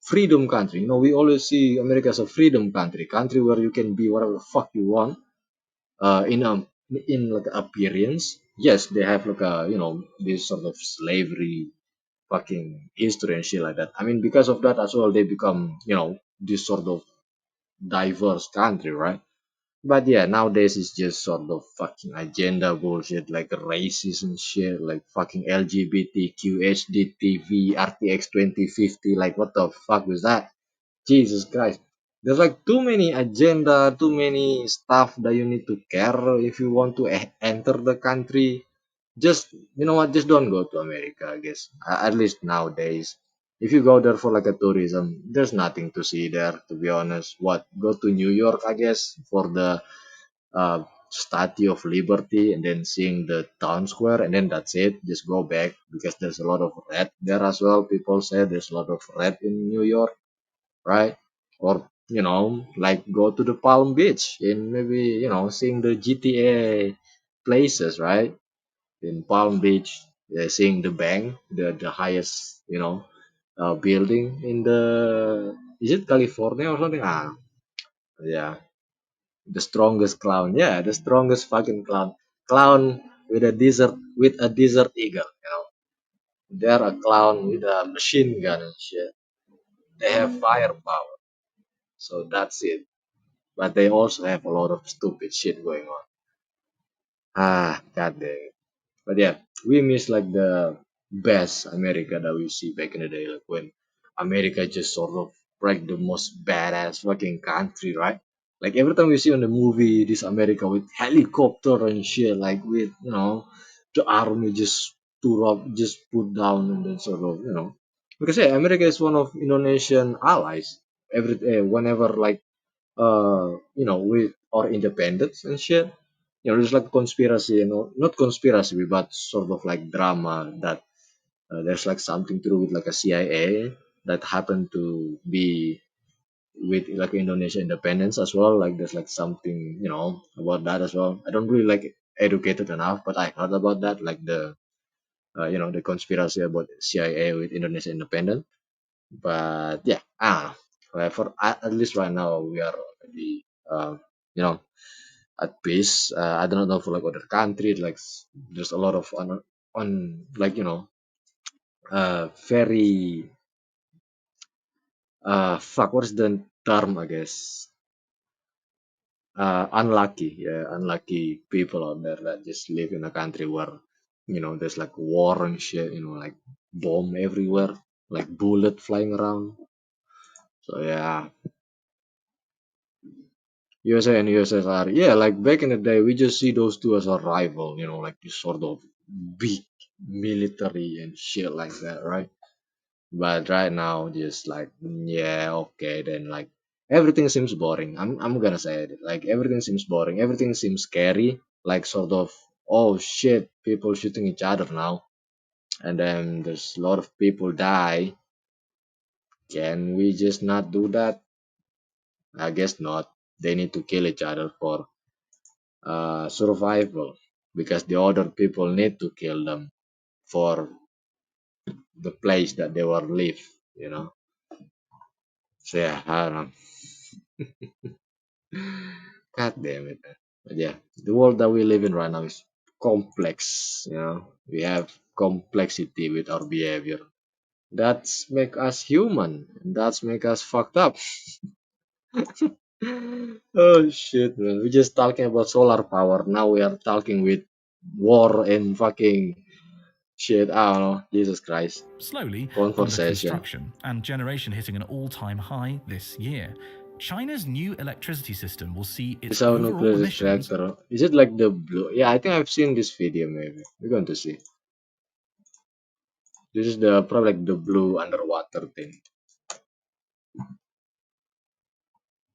freedom country. We always see America as a freedom country where you can be whatever the fuck you want. In like appearance, yes, they have like a this sort of slavery fucking history and shit like that. I mean, because of that as well, they become this sort of diverse country, right? But yeah, nowadays it's just sort of fucking agenda bullshit, like racism shit, like fucking LGBTQ, HDTV, RTX 2050. Like, what the fuck was that? Jesus Christ. There's like too many agenda, too many stuff that you need to care if you want to enter the country. Just, you know what, just don't go to America, I guess. At least nowadays. If you go there for like a tourism, there's nothing to see there, to be honest. What, go to New York, I guess, for the uh, Statue of Liberty and then seeing the town square and then that's it. Just go back because there's a lot of red there as well. People say there's a lot of red in New York, right? Or like go to the Palm Beach and maybe seeing the GTA places, right? In Palm Beach, seeing the bank, the highest building in the is it California or something? Yeah, the strongest clown. Yeah, the strongest fucking clown. Clown with a desert eagle. They're a clown with a machine gun and shit. They have firepower, so that's it. But they also have a lot of stupid shit going on. God damn. But yeah, we miss like the best America that we see back in the day, like when America just sort of like the most badass fucking country, right? Like every time we see on the movie this America with helicopter and shit, like with the army just tour up, just put down and then sort of because yeah, America is one of Indonesian allies. Whenever like with our independence and shit. There's like conspiracy, not conspiracy, but sort of like drama that there's like something to do with like a CIA that happened to be with like Indonesia independence as well. Like there's like something, about that as well. I don't really like educated enough, but I heard about that, like the conspiracy about CIA with Indonesia independence. But yeah, I don't know. For at least right now, we are already, you know, at peace. I don't know for like other countries. Like there's a lot of on like very fuck. What is the term? I guess unlucky. Yeah, unlucky people out there that just live in a country where there's like war and shit. Like bomb everywhere, like bullet flying around. So yeah, USA and USSR. Yeah, like back in the day, we just see those two as a rival, like this sort of big military and shit like that, right? But right now, just like, yeah, okay, then like everything seems boring. I'm gonna say it. Like everything seems boring. Everything seems scary. Like sort of, oh shit, people shooting each other now. And then there's a lot of people die. Can we just not do that? I guess not. They need to kill each other for survival because the other people need to kill them for the place that they will live. So yeah, I don't know. God damn it. But yeah, the world that we live in right now is complex. We have complexity with our behavior. That's make us human. That's make us fucked up. Oh shit, man. We're just talking about solar power. Now we are talking with war and fucking shit. I don't know. Jesus Christ. Slowly, under Conversation. construction and generation hitting an all time high this year. China's new electricity system will see its Is our overall nuclear emissions. reactor? Is it like the blue? Yeah, I think I've seen this video. Maybe we're going to see. This is the probably like the blue underwater thing.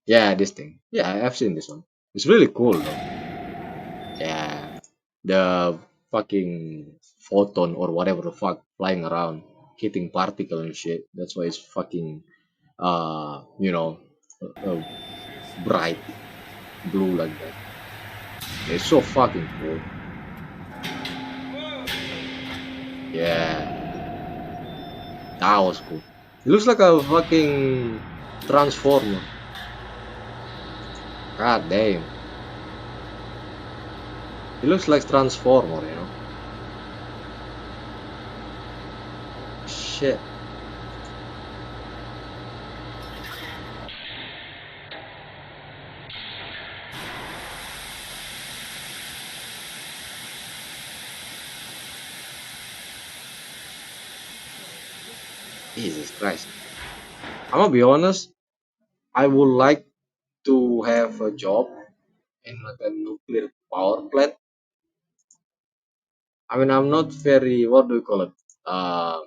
Yeah, this thing. Yeah, I've seen this one. It's really cool though. Yeah, the fucking photon or whatever the fuck flying around, hitting particle and shit. That's why it's fucking uh you know uh, bright blue like that. It's so fucking cool. Yeah, that was cool. It looks like a fucking transformer. God damn. It looks like transformer. Shit. Jesus Christ. I'm gonna be honest. I would like to have a job in like a nuclear power plant. I mean, I'm not very, what do you call it? Uh,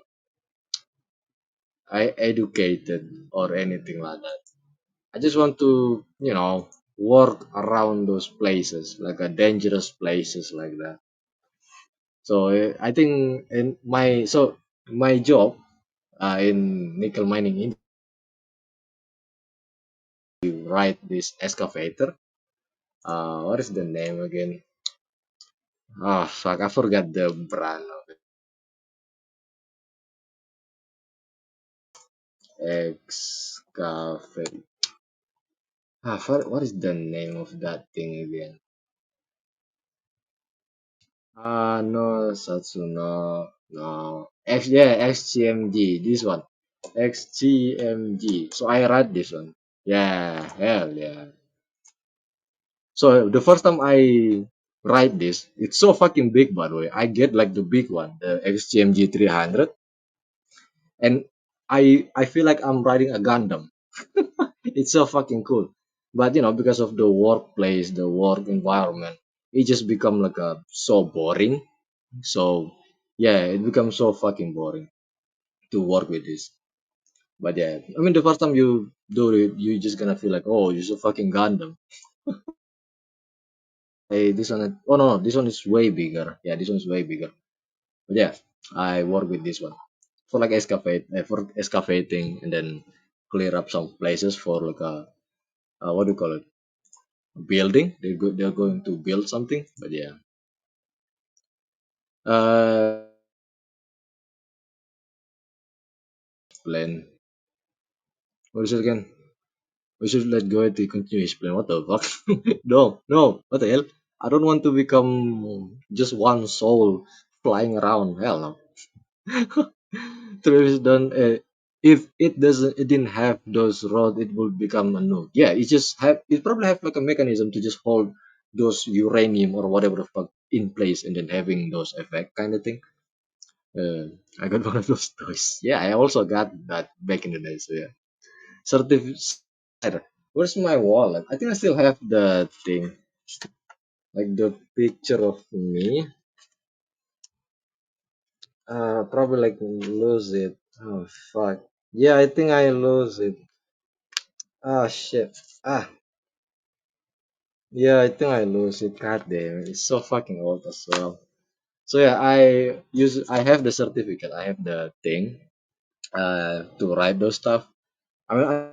I educated or anything like that. I just want to, work around those places, like a dangerous places like that. So I think in my job in nickel mining industry, ride this excavator. What is the name again? Ah, fuck, I forgot the brand of it. Excavator. What is the name of that thing again? No, Satsu, no. XGMG, this one. XGMG. So I read this one. Yeah, hell yeah. So the first time I write this, it's so fucking big, by the way. I get like the big one, the XGMG 300, and I feel like I'm riding a Gundam. It's so fucking cool. But because of the workplace, the work environment, it just become like a so boring. So yeah, it becomes so fucking boring to work with this. But yeah, I mean the first time you do it, you just gonna feel like, oh, you're so fucking Gundam. Hey, this one, oh no, this one is way bigger. Yeah, this one is way bigger. But yeah, I work with this one for like for excavating and then clear up some places for like a what do you call it? Building. They're going to build something. But yeah, plan. What is it again? We should let go to continue explain. What the fuck? No, no. What the hell? I don't want to become just one soul flying around. Hell no. Travis done. If it didn't have those rods, it would become a nuke. Yeah, it probably have like a mechanism to just hold those uranium or whatever the fuck in place and then having those effect kind of thing. Uh, I got one of those toys. Yeah, I also got that back in the day. So yeah, certificate. Where's my wallet? I think I still have the thing, like the picture of me. Probably like lose it. Oh fuck. Yeah, I think I lose it. Ah shit. Ah, yeah, I think I lose it. God damn it. It's so fucking old as well. So yeah, I have the certificate. I have the thing to write those stuff. I mean,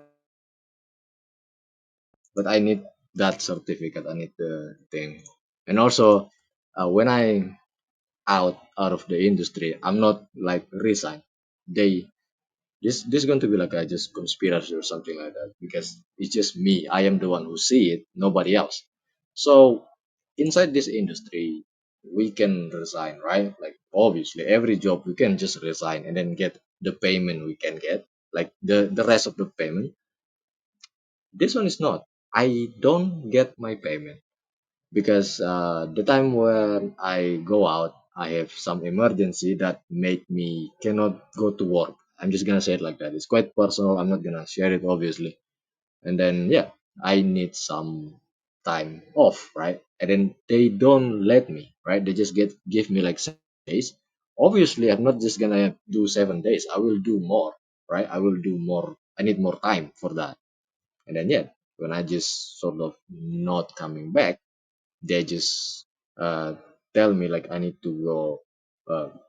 but I need that certificate. I need the thing. And also, when I out of the industry, I'm not like resign. They this is going to be like a just conspiracy or something like that because it's just me. I am the one who see it, nobody else. So inside this industry, we can resign, right? Like obviously, every job we can just resign and then get the payment we can get, like the rest of the payment. This one is not. I don't get my payment because the time when I go out, I have some emergency that make me cannot go to work. I'm just gonna say it like that. It's quite personal. I'm not gonna share it obviously. And then yeah, I need some time off, right? And then they don't let me, right? They just give me like 7 days. Obviously, I'm not just gonna do 7 days. I will do more, right? I will do more. I need more time for that. And then yeah, when I just sort of not coming back, they just uh, tell me like I need to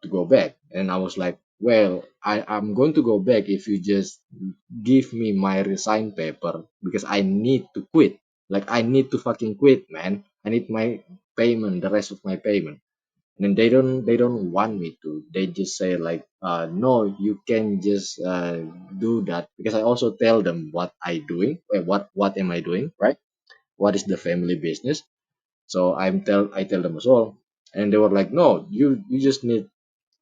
go back, and I was like, well, I'm going to go back if you just give me my resign paper because I need to quit. Like I need to fucking quit, man. I need my payment, the rest of my payment. And then they don't want me to. They just say like, no, you can just do that because I also tell them what what am I doing, right? What is the family business? So I tell them as well, and they were like, no, you just need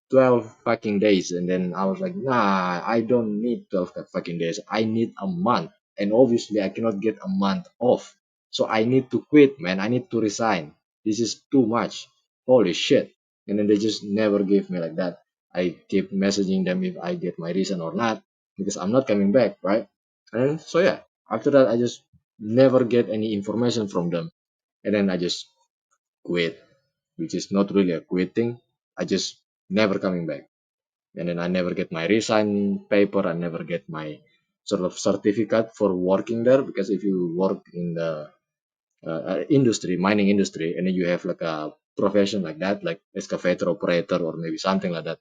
12 fucking days. And then I was like, nah, I don't need 12 fucking days. I need a month, and obviously I cannot get a month off. So I need to quit, man. I need to resign. This is too much. Holy shit! And then they just never give me like that. I keep messaging them if I get my reason or not because I'm not coming back, right? And so yeah, after that I just never get any information from them, and then I just quit, which is not really a quitting. I just never coming back. And then I never get my resign paper. I never get my sort of certificate for working there because if you work in the industry, mining industry, and then you have like a profession like that, like excavator operator or maybe something like that,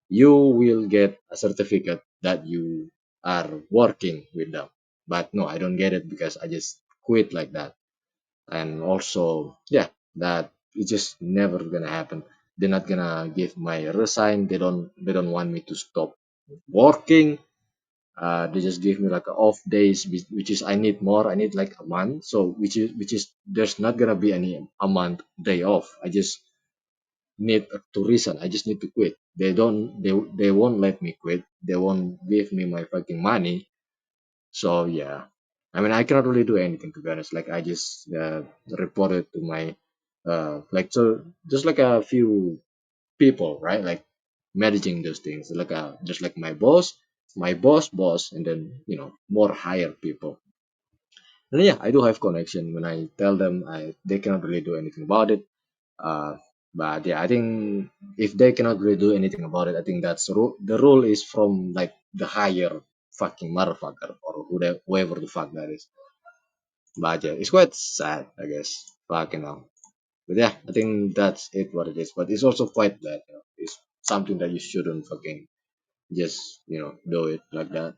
you will get a certificate that you are working with them. But no, I don't get it because I just quit like that. And also, yeah, that it's just never gonna happen. They're not gonna give my resign. They don't want me to stop working. They just give me like a off days, which is I need more. I need like a month. So which is there's not gonna be any a month day off. I just need to resign. I just need to quit. They won't let me quit. They won't give me my fucking money. So yeah, I mean I cannot really do anything to be honest. Like I just reported to my like so just like a few people, right? Like managing those things, like just like my boss, and then more higher people. And yeah, I do have connection. When I tell them, I they cannot really do anything about it. Uh, but yeah, I think if they cannot really do anything about it, I think the rule is from like the higher fucking motherfucker or whoever the fuck that is. But yeah, it's quite sad, I guess. Fucking hell. But yeah, I think that's it what it is. But it's also quite bad. It's something that you shouldn't fucking just do it like that.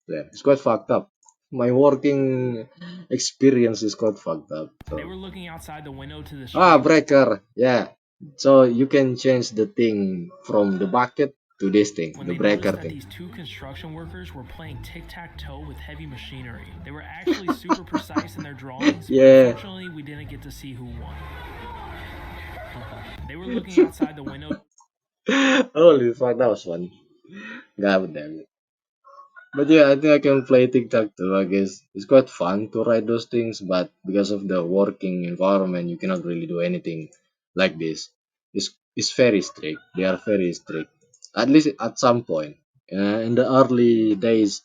Yeah, it's quite fucked up. My working experience is quite fucked up. They So were looking outside the window to the street breaker, yeah. So you can change the thing from the bucket to this thing, when the they noticed breaker that thing. these two construction workers were playing tic-tac-toe with heavy machinery. They were actually super precise in their drawings, but Yeah. unfortunately we didn't get to see who won. They were looking outside the window. Holy fuck, that was fun. God damn it. But yeah, I think I can play TikTok too. I guess it's quite fun to write those things, but because of the working environment, you cannot really do anything like this. It's very strict. They are very strict. At least at some point. In the early days,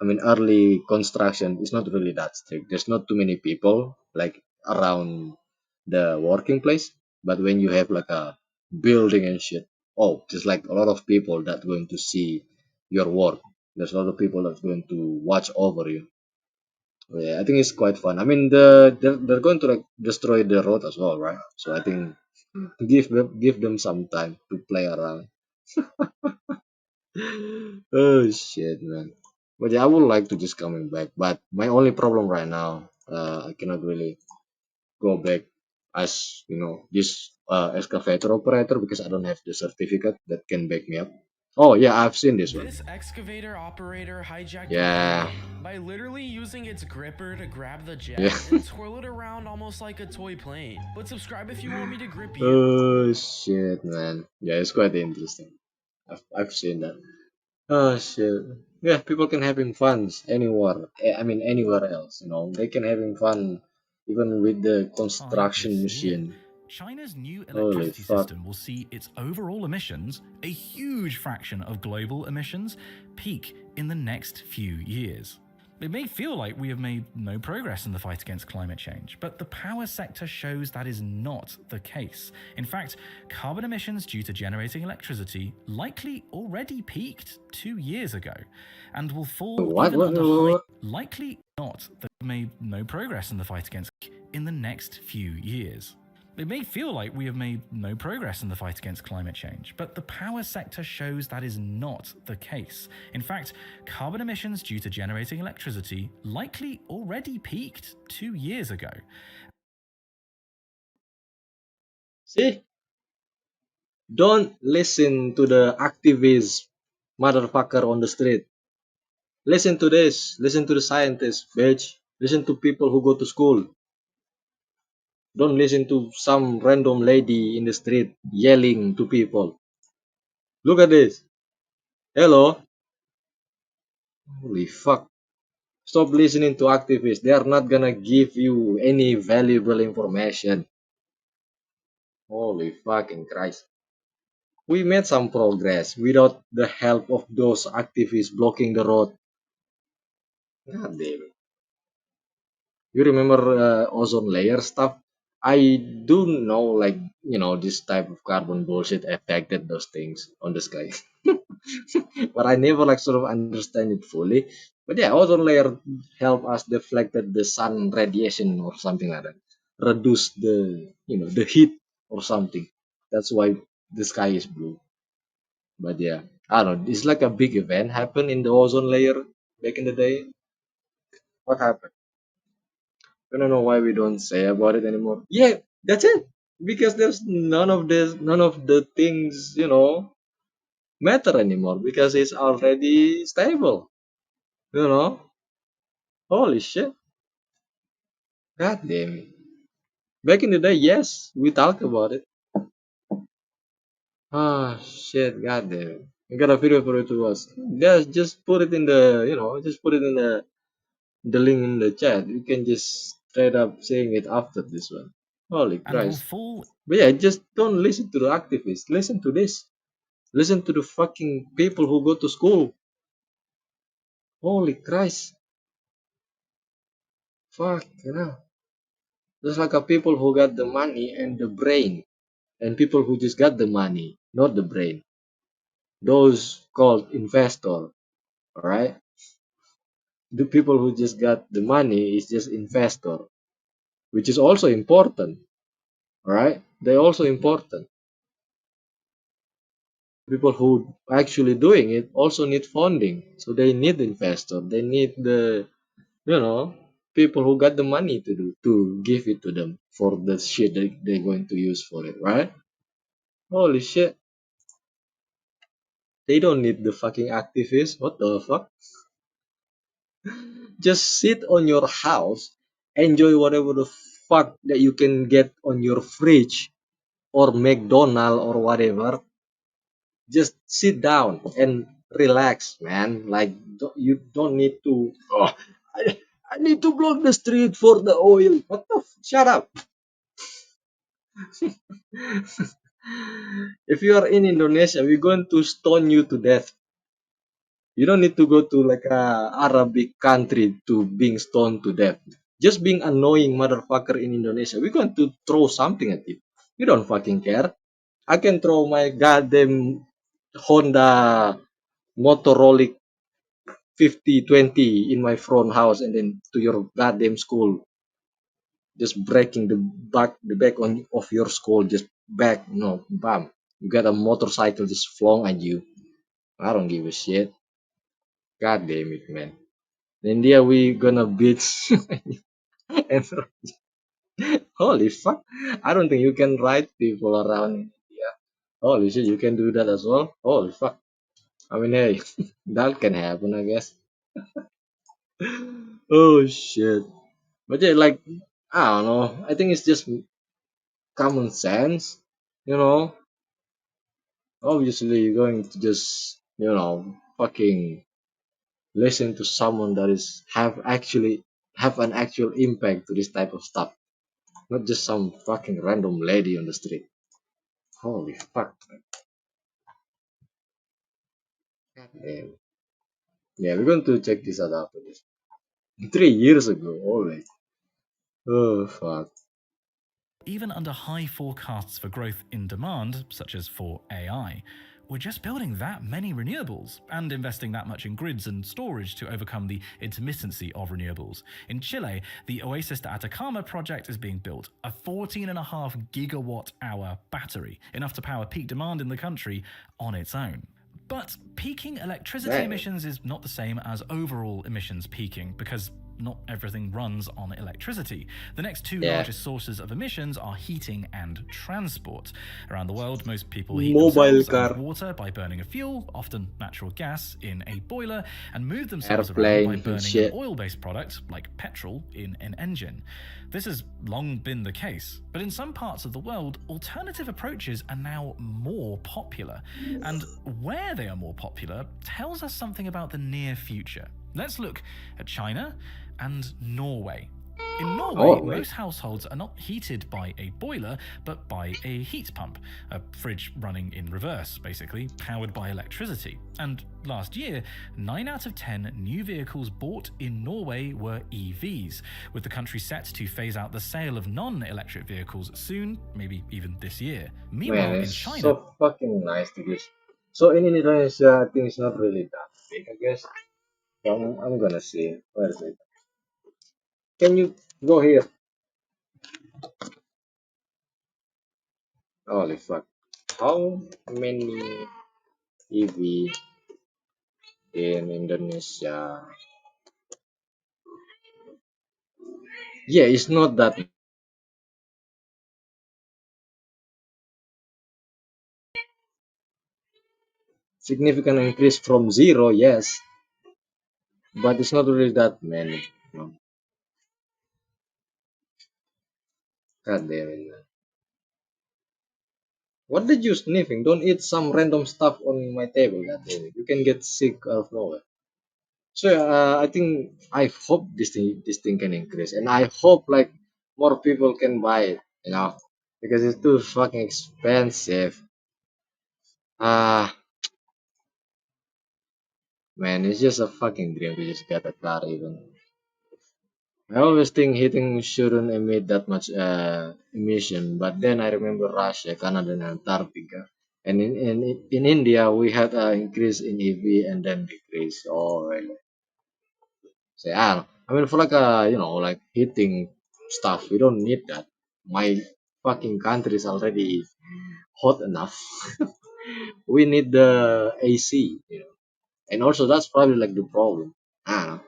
I mean, early construction is not really that strict. There's not too many people like around the working place. But when you have like a building and shit, oh, there's like a lot of people that going to see your work. There's a lot of people that's going to watch over you. Yeah, I think it's quite fun. I mean, they're going to like destroy the road as well, right? So I think give them some time to play around. Oh shit, man. But yeah, I would like to just coming back. But my only problem right now, I cannot really go back as this excavator operator because I don't have the certificate that can back me up. Oh yeah, I've seen this one. This excavator operator hijacked a Yeah, plane by literally using its gripper to grab the jet yeah. and twirl it around almost like a toy plane. But subscribe if you want me to grip you. Oh shit, man. Yeah, it's quite interesting. I've seen that. Oh shit. Yeah, people can having fun anywhere. I mean anywhere else. They can having fun even with the By construction this year, machine. China's new Holy electricity fuck. system will see its overall emissions, a huge fraction of global emissions, peak in the next few years. It may feel like we have made no progress in the fight against climate change, but the power sector shows that is not the case. In fact, carbon emissions due to generating electricity likely already peaked 2 years ago and will fall What? even What? under What? high. What? Likely not that we made no progress in the fight against in the next few years. It may feel like we have made no progress in the fight against climate change, but the power sector shows that is not the case. In fact, carbon emissions due to generating electricity likely already peaked 2 years ago. See? Don't listen to the activist motherfucker on the street. Listen to this. Listen to the scientists, bitch. Listen to people who go to school. Don't listen to some random lady in the street yelling to people. Look at this. Hello? Holy fuck. Stop listening to activists. They are not gonna give you any valuable information. Holy fucking Christ. We made some progress without the help of those activists blocking the road. God damn it. You remember ozone layer stuff? I do know, like, this type of carbon bullshit affected those things on the sky. But I never, like, sort of understand it fully. But yeah, ozone layer help us deflected the sun radiation or something like that, reduce the the heat or something. That's why the sky is blue. But yeah, I don't know. It's like a big event happened in the ozone layer back in the day. What happened? I don't know why we don't say about it anymore. Yeah, that's it. Because there's none of the things, matter anymore because it's already stable. You know? Holy shit. God damn it. Back in the day, yes, we talked about it. Ah, shit, god damn it. I got a video for it to watch. Just put it in just put it in the link in the chat. You can just straight up saying it after this one. Holy and will Christ. fall But yeah, just don't listen to the activists. Listen to this. Listen to the fucking people who go to school. Holy Christ. Fuck, There's like a people who got the money and the brain, and people who just got the money, not the brain. Those called investor, alright? The people who just got the money is just investor, which is also important, alright? They're also important. People who actually doing it also need funding, so they need investor. They need the you know people who got the money to give it to them for the shit they're going to use for it, right? Holy shit. They don't need the fucking activists. What the fuck? Just sit on your house, enjoy whatever the fuck that you can get on your fridge or McDonald or whatever. Just sit down and relax, man. Like you don't need to. Oh, I need to block the street for the oil. What the? Shut up. If you are in Indonesia, we're going to stone you to death. You don't need to go to like a Arabic country to being stoned to death. Just being annoying motherfucker in Indonesia, we're going to throw something at you. You don't fucking care. I can throw my goddamn Honda Motorola 5020 in my front house and then to your goddamn school, just breaking the back of your skull, just back, bam. You got a motorcycle just flung at you. I don't give a shit. God damn it, man. In India, we gonna beat and holy fuck. I don't think you can ride people around in India. Holy shit, you can do that as well. Holy fuck. I mean, hey, that can happen, I guess. Oh shit. But yeah, like, I don't know. I think it's just common sense. You know, obviously, you're going to just, fucking listen to someone that is have an actual impact to this type of stuff, not just some fucking random lady on the street. Holy fuck, man. Damn. Yeah, we're going to check this out after this. 3 years ago, holy. Oh fuck. even under high forecasts for growth in demand, such as for AI, we're just building that many renewables and investing that much in grids and storage to overcome the intermittency of renewables. In Chile, the Oasis de Atacama project is being built, a 14.5 gigawatt hour battery, enough to power peak demand in the country on its own. But peaking electricity Damn. emissions is not the same as overall emissions peaking because not everything runs on electricity. The next two Yeah. largest sources of emissions are heating and transport. Around the world, most people heat Mobile themselves car, and water by burning a fuel, often natural gas, in a boiler, and move themselves around by airplane and burning an shit. oil-based product, like petrol, in an engine. This has long been the case, but in some parts of the world, alternative approaches are now more popular. And where they are more popular tells us something about the near future. Let's look at China and Norway. In Norway, Norway. most households are not heated by a boiler, but by a heat pump, a fridge running in reverse, basically, powered by electricity. And last year, 9 out of 10 new vehicles bought in Norway were EVs, with the country set to phase out the sale of non-electric vehicles soon, maybe even this year. Meanwhile, Man, in it's China, so fucking nice to this. So in Indonesia, I think it's not really that big, I guess. I'm gonna see. Where is it? Can you go here? Holy fuck. How many EV in Indonesia? Yeah, it's not that significant increase from zero, yes, but it's not really that many. No. God damn it, man. What did you sniffing? Don't eat some random stuff on my table, god damn it. You can get sick out of nowhere. So I think I hope this thing can increase, and I hope like more people can buy it, because it's too fucking expensive. Ah, man, it's just a fucking dream to just get a car even. I always think heating shouldn't emit that much emission, but then I remember Russia, Canada, and Antarctica. And in India, we had an increase in EV and then decrease. Oh, really? Say, I mean, for like like heating stuff, we don't need that. My fucking country is already hot enough. We need the AC. And also that's probably like the problem. Ah,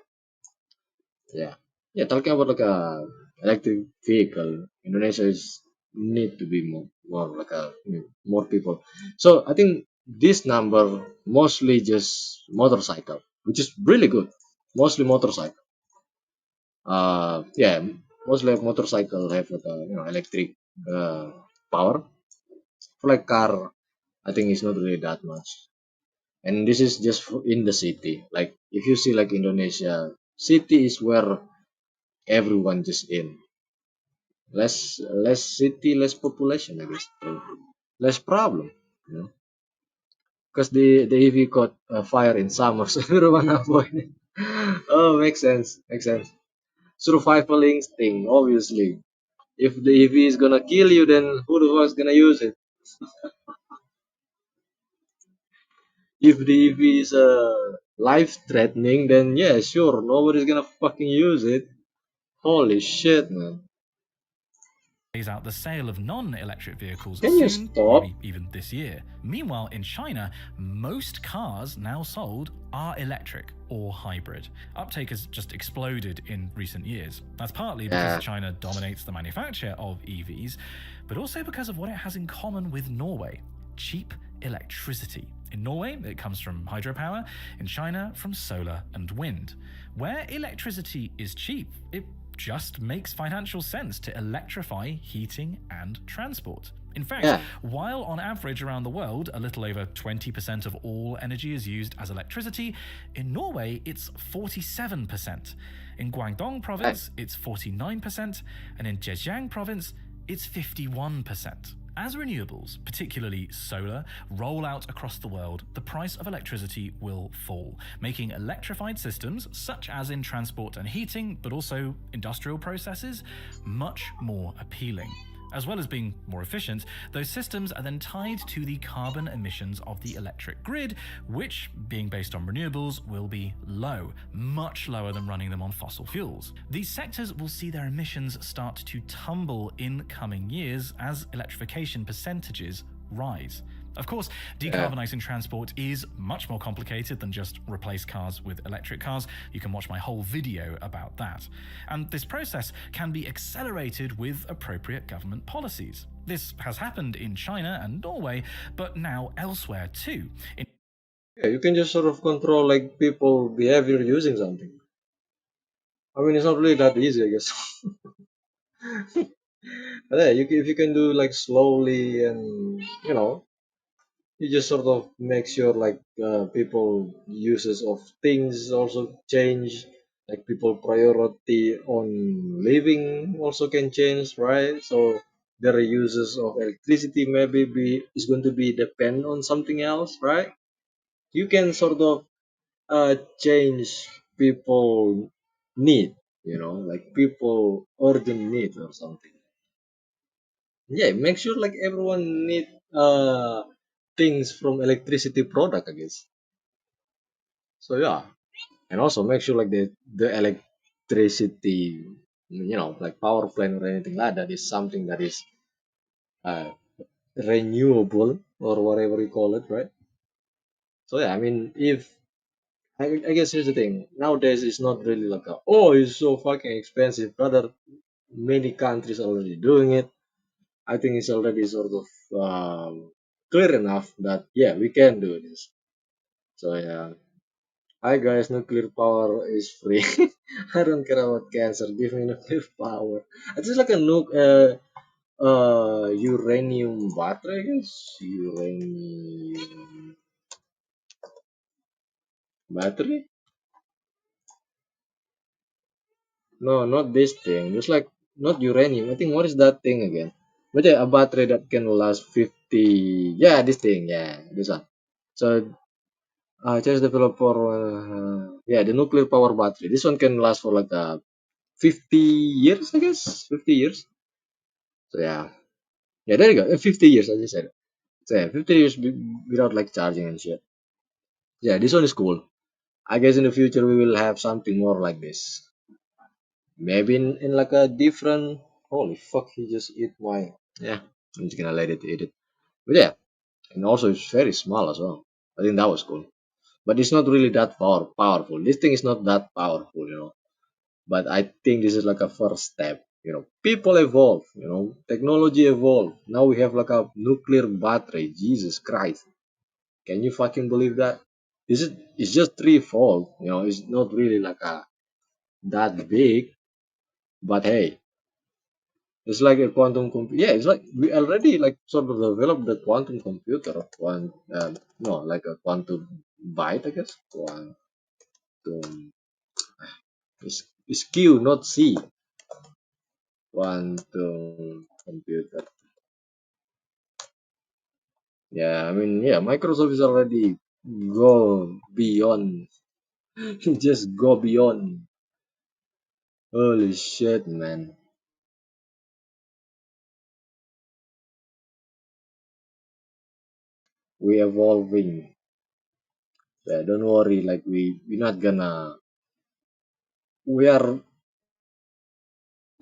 yeah. Yeah, talking about like a electric vehicle, Indonesia is need to be more like more people. So I think this number mostly just motorcycle, which is really good. Mostly motorcycle. Yeah, mostly motorcycle have like electric uh, power. For like car, I think it's not really that much. And this is just in the city. Like if you see like Indonesia, city is where everyone just in. Less city, less population, I guess. So, less problem, you know. Because the EV caught fire in summer, so everyone avoid it. Oh, makes sense. Makes sense. Survival instinct, obviously. If the EV is gonna kill you, then who the fuck's gonna use it? If the EV is life threatening, then yeah, sure, nobody's gonna fucking use it. Holy shit, man. Phase out the sale of non-electric vehicles Can you soon, stop? maybe even this year. Meanwhile, in China, most cars now sold are electric or hybrid. Uptake has just exploded in recent years. That's partly because Yeah, China dominates the manufacture of EVs, but also because of what it has in common with Norway: cheap electricity. In Norway, it comes from hydropower. In China, from solar and wind. Where electricity is cheap, it just makes financial sense to electrify heating and transport. In fact, yeah, while on average around the world, a little over 20% of all energy is used as electricity, in Norway it's 47%. In Guangdong yeah. province, it's 49%, and in Zhejiang province, it's 51%. As renewables, particularly solar, roll out across the world, the price of electricity will fall, making electrified systems, such as in transport and heating, but also industrial processes, much more appealing. As well as being more efficient, those systems are then tied to the carbon emissions of the electric grid, which, being based on renewables, will be low, much lower than running them on fossil fuels. These sectors will see their emissions start to tumble in coming years as electrification percentages rise. Of course, Yeah. decarbonising transport is much more complicated than just replace cars with electric cars. You can watch my whole video about that. And this process can be accelerated with appropriate government policies. This has happened in China and Norway, but now elsewhere too. Yeah, you can just sort of control like people behavior using something. I mean, it's not really that easy, I guess. But yeah, if you can do like slowly and you just sort of make sure like people uses of things also change. Like people priority on living also can change, right? So their uses of electricity maybe be is going to be depend on something else, right? You can sort of change people need, like people urgent need or something. Yeah, make sure like everyone need things from electricity product, I guess. So yeah, and also make sure like the electricity, like power plant or anything like that is something that is uh, renewable or whatever you call it, right? So yeah, I mean, if I guess here's the thing. Nowadays, it's not really like it's so fucking expensive. Rather, many countries are already doing it. I think it's already sort of clear enough that yeah, we can do this. So yeah, hi guys, nuclear power is free. I don't care about cancer. Give me nuclear power. It's just like a uranium battery, I guess. Uranium battery? No, not this thing. It's like not uranium. I think what is that thing again? But yeah, a battery that can last 50. Yeah, this thing. Yeah, this one. So, Chinese developer. Yeah, the nuclear power battery. This one can last for like 50 years, I guess. 50 years. So yeah, yeah. There you go. 50 years. I just said it. So yeah, 50 years without like charging and shit. Yeah, this one is cool. I guess in the future we will have something more like this. Maybe in like a different. Holy fuck! He just eat my. Yeah, I'm just gonna let it eat it. But yeah, and also it's very small as well. I think that was cool. But it's not really that powerful. This thing is not that powerful. But I think this is like a first step. People evolve. Technology evolve. Now we have like a nuclear battery. Jesus Christ! Can you fucking believe that? This is it's just threefold. It's not really like a that big. But hey, it's like a quantum computer. Yeah, it's like we already like sort of developed the quantum computer. No, like a quantum byte, I guess. Quantum is Q, not C. Quantum computer. Yeah, I mean, yeah, Microsoft is already go beyond. Just go beyond. Holy shit, man. We evolving. Yeah, don't worry. Like we're not gonna. We are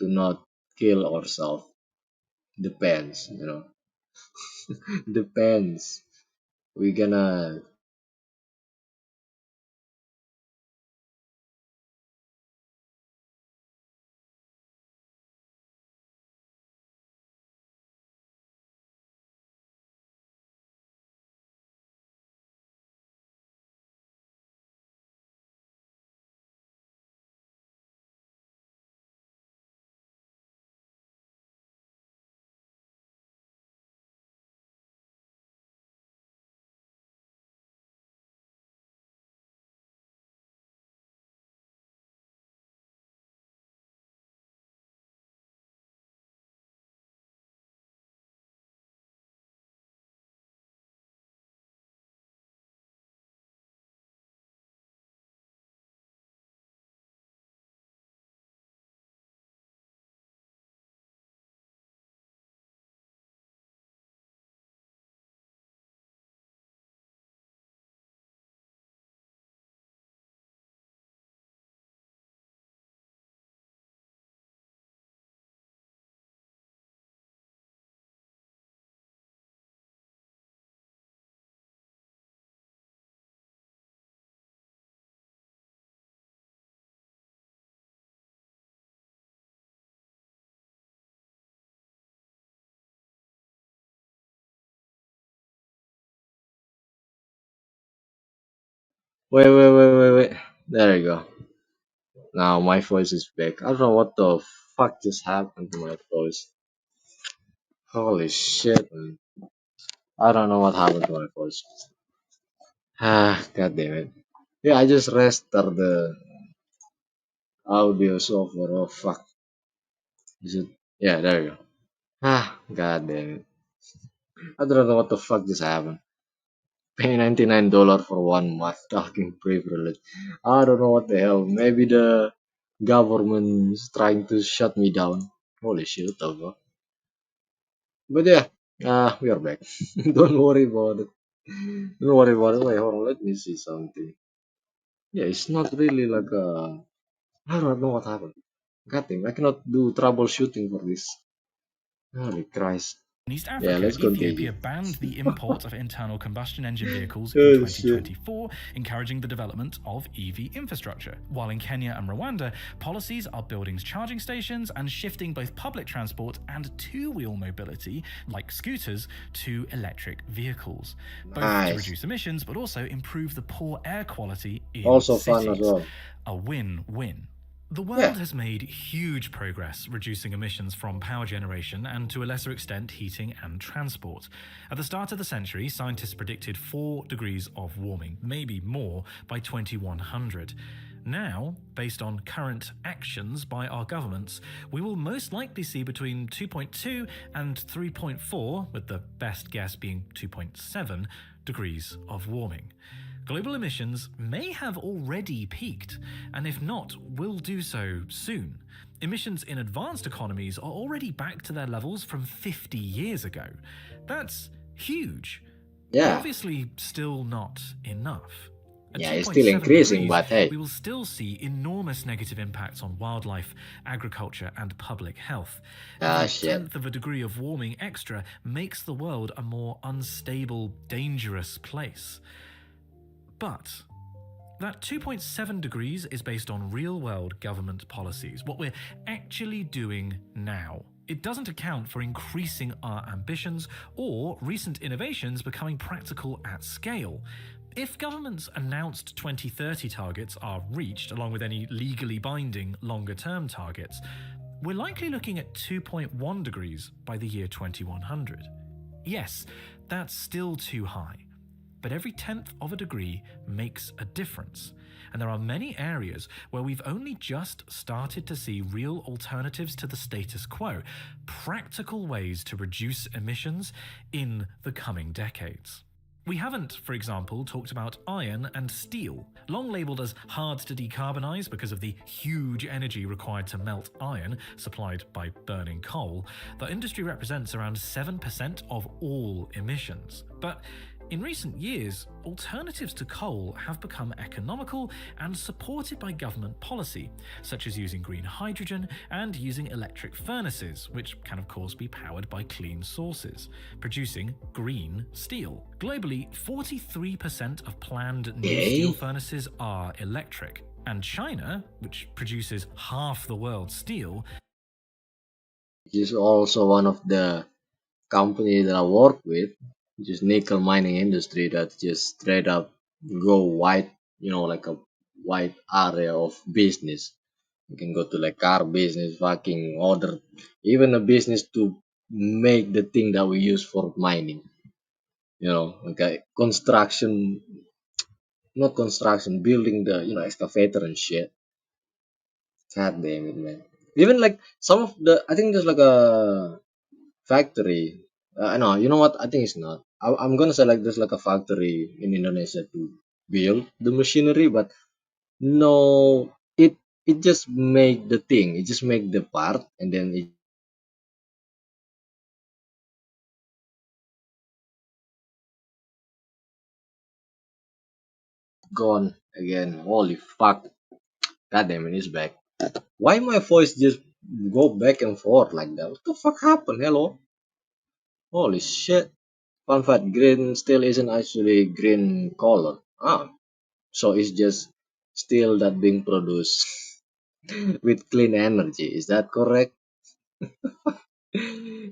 to not kill ourselves. Depends. Depends. We gonna. Wait. There you go. Now my voice is back. I don't know what the fuck just happened to my voice. Holy shit, man. I don't know what happened to my voice. God damn it. Yeah, I just restarted the audio software. Oh fuck. Is it? Yeah, there you go. God damn it. I don't know what the fuck just happened. Pay $99 for 1 month talking privilege. I don't know what the hell. Maybe the government is trying to shut me down. Holy shit, though. But yeah, we are back. Don't worry about it. Don't worry about it. Wait, hold on. Let me see something. Yeah, it's not really like a. I don't know what happened. God damn, I cannot do troubleshooting for this. Holy Christ. In East Yeah, Africa, let's Ethiopia continue. banned the import of internal combustion engine vehicles in Oh shit. 2024, encouraging the development of EV infrastructure. While in Kenya and Rwanda, policies are building charging stations and shifting both public transport and two-wheel mobility, like scooters, to electric vehicles, both to Nice. reduce emissions but also improve the poor air quality in Also fun as cities. well. A win-win. The Yeah. world has made huge progress reducing emissions from power generation and, to a lesser extent, heating and transport. At the start of the century, scientists predicted 4 degrees of warming, maybe more, by 2100. Now, based on current actions by our governments, we will most likely see between 2.2 and 3.4, with the best guess being 2.7 degrees of warming. Global emissions may have already peaked, and if not, will do so soon. Emissions in advanced economies are already back to their levels from 50 years ago. That's huge, but Yeah. obviously still not enough. At Yeah, it's still 2.7 increasing, degrees, but hey. we will still see enormous negative impacts on wildlife, agriculture, and public health. Ah, Every shit. tenth of a degree of warming extra makes the world a more unstable, dangerous place. But that 2.7 degrees is based on real world government policies, what we're actually doing now. It doesn't account for increasing our ambitions or recent innovations becoming practical at scale. If government's announced 2030 targets are reached, along with any legally binding longer term targets, we're likely looking at 2.1 degrees by the year 2100. Yes, that's still too high, but every tenth of a degree makes a difference. And there are many areas where we've only just started to see real alternatives to the status quo, practical ways to reduce emissions in the coming decades. We haven't, for example, talked about iron and steel. Long labelled as hard to decarbonise because of the huge energy required to melt iron, supplied by burning coal, the industry represents around 7% of all emissions. But in recent years, alternatives to coal have become economical and supported by government policy, such as using green hydrogen and using electric furnaces, which can of course be powered by clean sources, producing green steel. Globally, 43% of planned new steel Okay. furnaces are electric, and China, which produces half the world's steel, Which is also one of the company that I work with, which is nickel mining industry that just straight up go wide, like a wide area of business. You can go to like car business, fucking order, even a business to make the thing that we use for mining. Like construction, not construction, building the excavator and shit. God damn it, man. Even like some of the, I think there's like a factory. No, you know what? I think it's not. I'm gonna say like there's like a factory in Indonesia to build the machinery, but no, it just make the thing. It just make the part, and then it gone again. Holy fuck! God damn it, it's back. Why my voice just go back and forth like that? What the fuck happened? Hello? Holy shit! Fun fact: green steel isn't actually green color. Ah, so it's just steel that being produced with clean energy. Is that correct?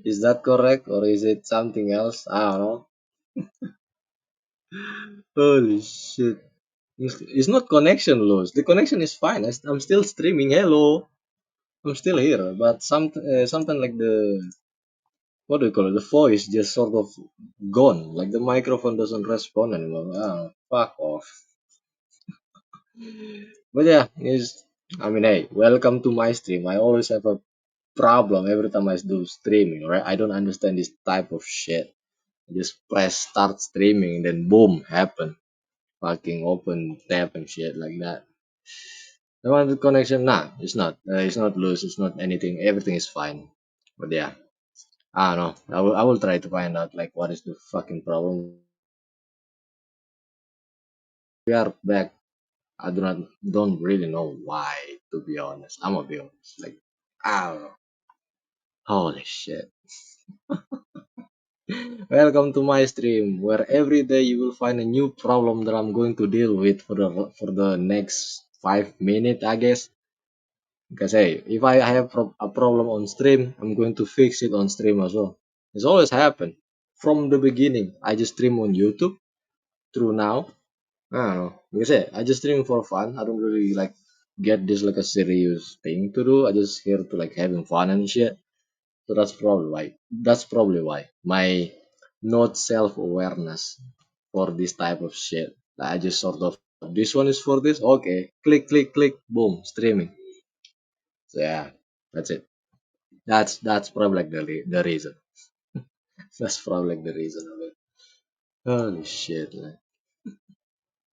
Is that correct, or is it something else? I don't know. Holy shit! It's not connection loss. The connection is fine. I'm still streaming. Hello, I'm still here. But something like the, what do you call it? The voice just sort of gone. Like the microphone doesn't respond anymore. Ah, fuck off. But yeah, I mean, hey, welcome to my stream. I always have a problem every time I do streaming, right? I don't understand this type of shit. I just press start streaming, and then boom, happen. Fucking open tab and shit like that. The one with connection, nah, it's not. It's not loose. It's not anything. Everything is fine. But yeah, I don't know. I will try to find out like what is the fucking problem. We are back. I don't really know why, to be honest. I'm gonna be honest. Like, I don't know. Holy shit. Welcome to my stream, where every day you will find a new problem that I'm going to deal with for the next 5 minutes, I guess. Because hey, if I have a problem on stream, I'm going to fix it on stream as well. It's always happened from the beginning. I just stream on YouTube through now. I don't know. Because hey, I just stream for fun. I don't really like get this like a serious thing to do. I just here to like having fun and shit. So that's probably why my not self awareness for this type of shit. Like, I just sort of this one is for this. Okay, click, click, click, boom, streaming. So yeah, that's it. That's probably like the reason. That's probably like the reason of it. Holy shit, man.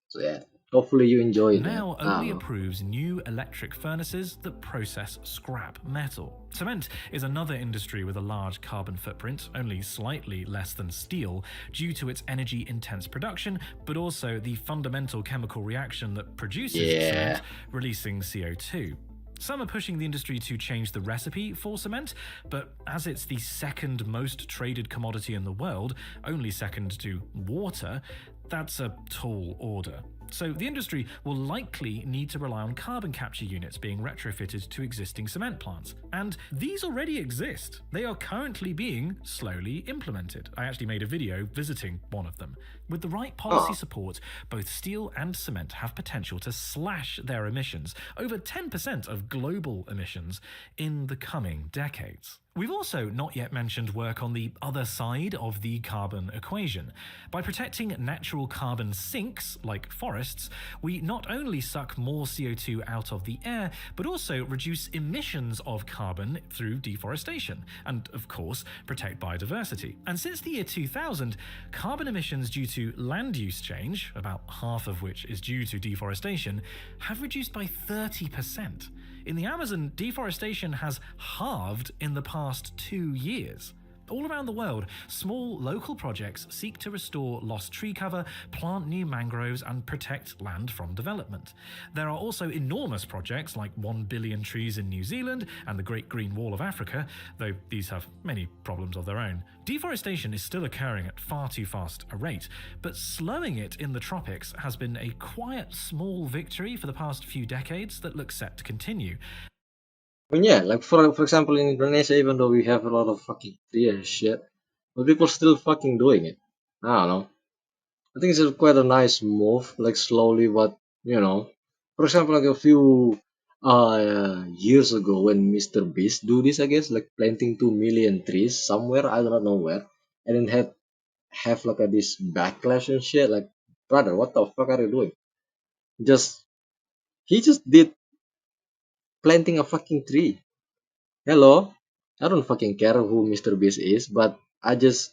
So yeah, hopefully you enjoy it, man. Now I don't only know. approves new electric furnaces that process scrap metal. Cement is another industry with a large carbon footprint, only slightly less than steel, due to its energy intense production, but also the fundamental chemical reaction that produces Yeah. cement, releasing CO2. Some are pushing the industry to change the recipe for cement, but as it's the second most traded commodity in the world, only second to water, that's a tall order. So the industry will likely need to rely on carbon capture units being retrofitted to existing cement plants. And these already exist. They are currently being slowly implemented. I actually made a video visiting one of them. With the right policy Oh, support, both steel and cement have potential to slash their emissions, over 10% of global emissions, in the coming decades. We've also not yet mentioned work on the other side of the carbon equation. By protecting natural carbon sinks, like forests, we not only suck more CO2 out of the air, but also reduce emissions of carbon through deforestation, and of course, protect biodiversity. And since the year 2000, carbon emissions due to land use change, about half of which is due to deforestation, have reduced by 30%. In the Amazon, deforestation has halved in the past 2 years. All around the world, small local projects seek to restore lost tree cover, plant new mangroves, and protect land from development. There are also enormous projects like 1 billion trees in New Zealand and the Great Green Wall of Africa, though these have many problems of their own. Deforestation is still occurring at far too fast a rate, but slowing it in the tropics has been a quiet, small victory for the past few decades that looks set to continue. I mean, yeah, like for example in Indonesia, even though we have a lot of fucking tree and shit, but people still fucking doing it. I don't know. I think it's quite a nice move, like slowly, but you know, for example, like a few years ago when Mr. Beast do this, I guess, like planting 2 million trees somewhere, I do not know where, and then have like this backlash and shit. Like, brother, what the fuck are you doing? Just he just did planting a fucking tree. Hello, I don't fucking care who Mr. Beast is, but I just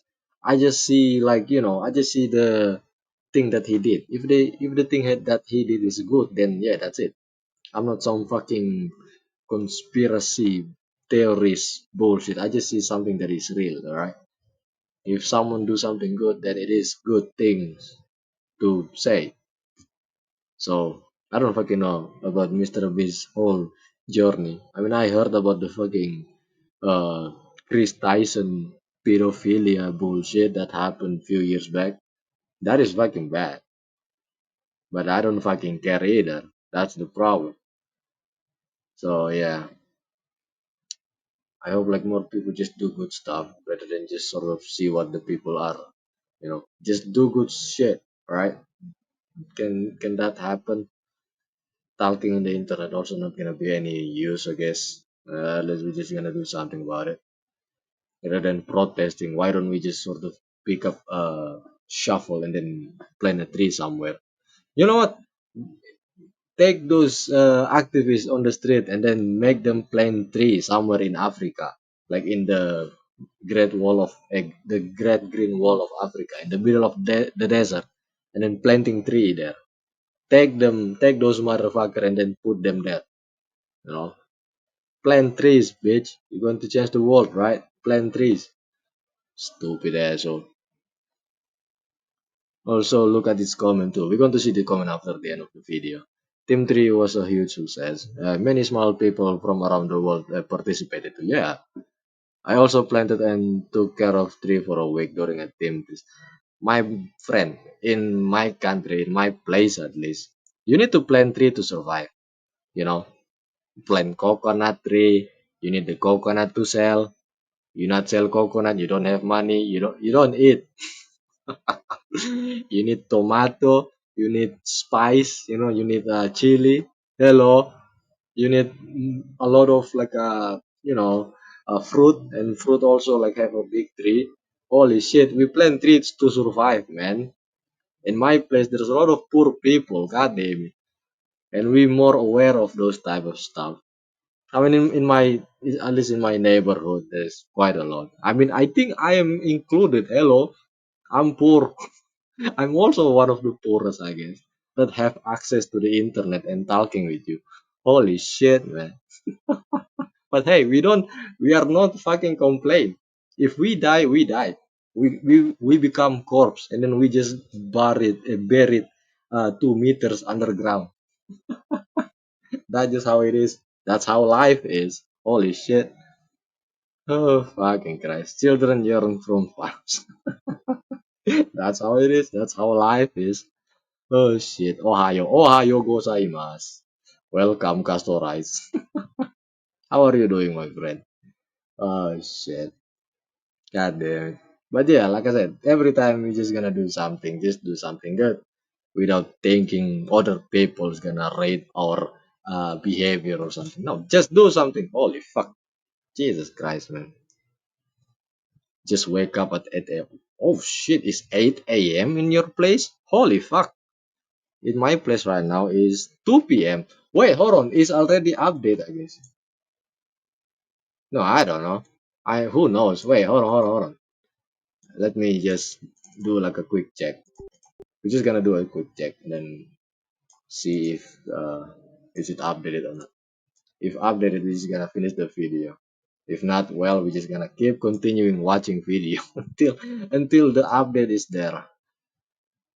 see like I just see the thing that he did. If the thing that he did is good, then yeah, that's it. I'm not some fucking conspiracy theorist bullshit. I just see something that is real, alright? If someone do something good, then it is good things to say. So I don't fucking know about Mr. Beast's whole journey. I mean, I heard about the fucking Chris Tyson pedophilia bullshit that happened few years back. That is fucking bad. But I don't fucking care either. That's the problem. So yeah, I hope like more people just do good stuff rather than just sort of see what the people are. Just do good shit, right? Can that happen? Talking on the internet also not gonna be any use, I guess. Unless we're just gonna do something about it rather than protesting. Why don't we just sort of pick up a shuffle and then plant a tree somewhere? You know what? Take those activists on the street and then make them plant tree somewhere in Africa, like in the the Great Green Wall of Africa, in the middle of the desert, and then planting tree there. Take those motherfucker and then put them there. You know, plant trees, bitch. You're going to change the world, right? Plant trees. Stupid asshole. Also, look at this comment too. We're going to see the comment after the end of the video. Team 3 was a huge success. Many small people from around the world participated too. Yeah, I also planted and took care of tree for a week during a team test. My friend, in my country, in my place at least, you need to plant tree to survive. You know, plant coconut tree. You need the coconut to sell. You not sell coconut, you don't have money. You don't eat. You need tomato. You need spice. You need chili. Hello. You need a lot of like fruit, and fruit also like have a big tree. Holy shit, we plant trees to survive, man. In my place there's a lot of poor people, god damn it. And we more aware of those type of stuff. I mean, in my, at least in my neighborhood, there's quite a lot. I mean, I think I am included. Hello, I'm poor. I'm also one of the poorest, I guess, that have access to the internet and talking with you. Holy shit, man. But hey, we are not fucking complain. If we die, we die. We become corpse, and then we just buried 2 meters underground. That's just how it is. That's how life is. Holy shit. Oh, fucking Christ. Children yearn from farms. That's how it is. That's how life is. Oh shit. Ohio. Ohio gozaimasu. Welcome, Castor Rice. How are you doing, my friend? Oh shit. God damn it. But yeah, like I said, every time we're just gonna do something, just do something good without thinking other people's gonna rate our behavior or something. No, just do something. Holy fuck. Jesus Christ, man. Just wake up at 8 a.m. Oh shit, it's 8 a.m. in your place? Holy fuck. In my place right now is 2 p.m. Wait, hold on. It's already updated, I guess. No, I don't know. Who knows? Wait, hold on. Let me just do like a quick check. We're just gonna do a quick check and then see if is it updated or not. If updated, we're just gonna finish the video. If not, well, we're just gonna keep continuing watching video until the update is there.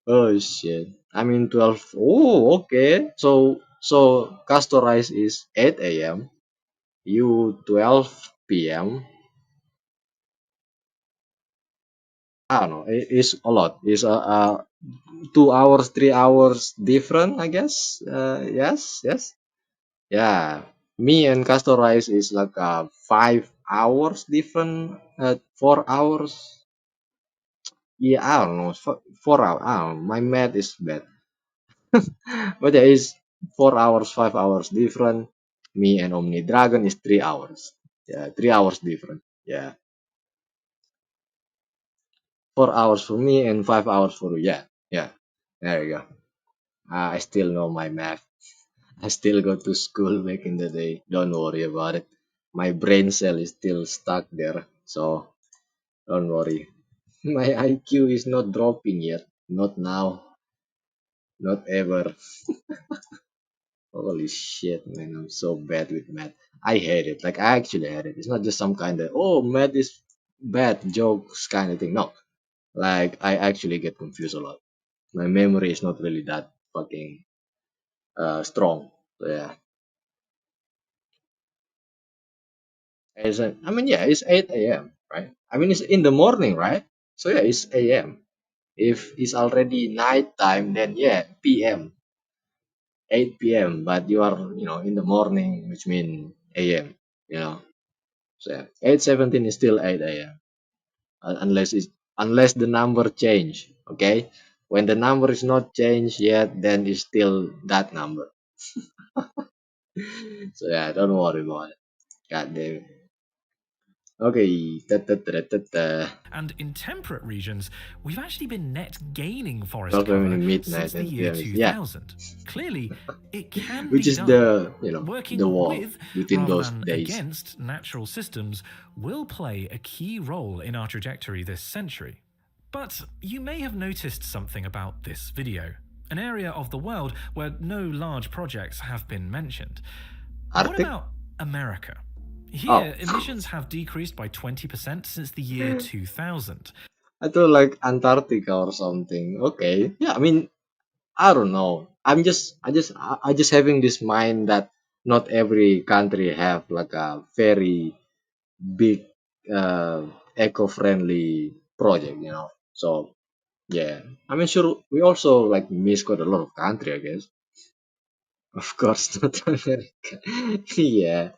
Oh shit. I mean 12. Oh, okay. So Castor Rice is 8 a.m. You 12 p.m. I don't know. It's a lot. It's 2 hours, 3 hours different, I guess. Yes. Yeah. Me and Castor Rice is like 5 hours different. 4 hours. Yeah, I don't know. 4 hours. I don't know. My math is bad. But yeah, it's 4 hours, 5 hours different. Me and Omni Dragon is 3 hours. Yeah, 3 hours different. Yeah, 4 hours for me and 5 hours for you. Yeah. There you go. I still know my math. I still go to school back in the day. Don't worry about it. My brain cell is still stuck there, so don't worry. My IQ is not dropping yet. Not now. Not ever. Holy shit, man, I'm so bad with math. I hate it. Like, I actually hate it. It's not just some kind of, oh, math is bad jokes kind of thing. No. Like, I actually get confused a lot. My memory is not really that fucking strong. So, yeah. I mean, yeah, it's 8 a.m., right? I mean, it's in the morning, right? So, yeah, it's a.m. If it's already night time, then yeah, p.m., 8 p.m. But you are, in the morning, which means a.m., you know. So yeah, 8:17 is still 8 a.m. Unless the number change. Okay, when the number is not changed yet, then it's still that number. So yeah, don't worry about it. God damn it. Okay. Da, da, da, da, da. And in temperate regions, we've actually been net gaining forest 12 cover a.m. since midnight the and year 3 a.m. Yeah, 2000. Clearly, it can which be is done. the Working wall with within rather those than days. against natural systems will play a key role in our trajectory this century. But you may have noticed something about this video, an area of the world where no large projects have been mentioned. What Arctic? about America? Oh, Here, emissions have decreased by 20% since the year 2000. I thought like Antarctica or something. Okay. Yeah, I mean, I don't know. I just having this mind that not every country have like a very big uh, eco-friendly project, you know. So yeah, I mean, sure, we also like miss quite a lot of country, I guess. Of course, not America. Yeah,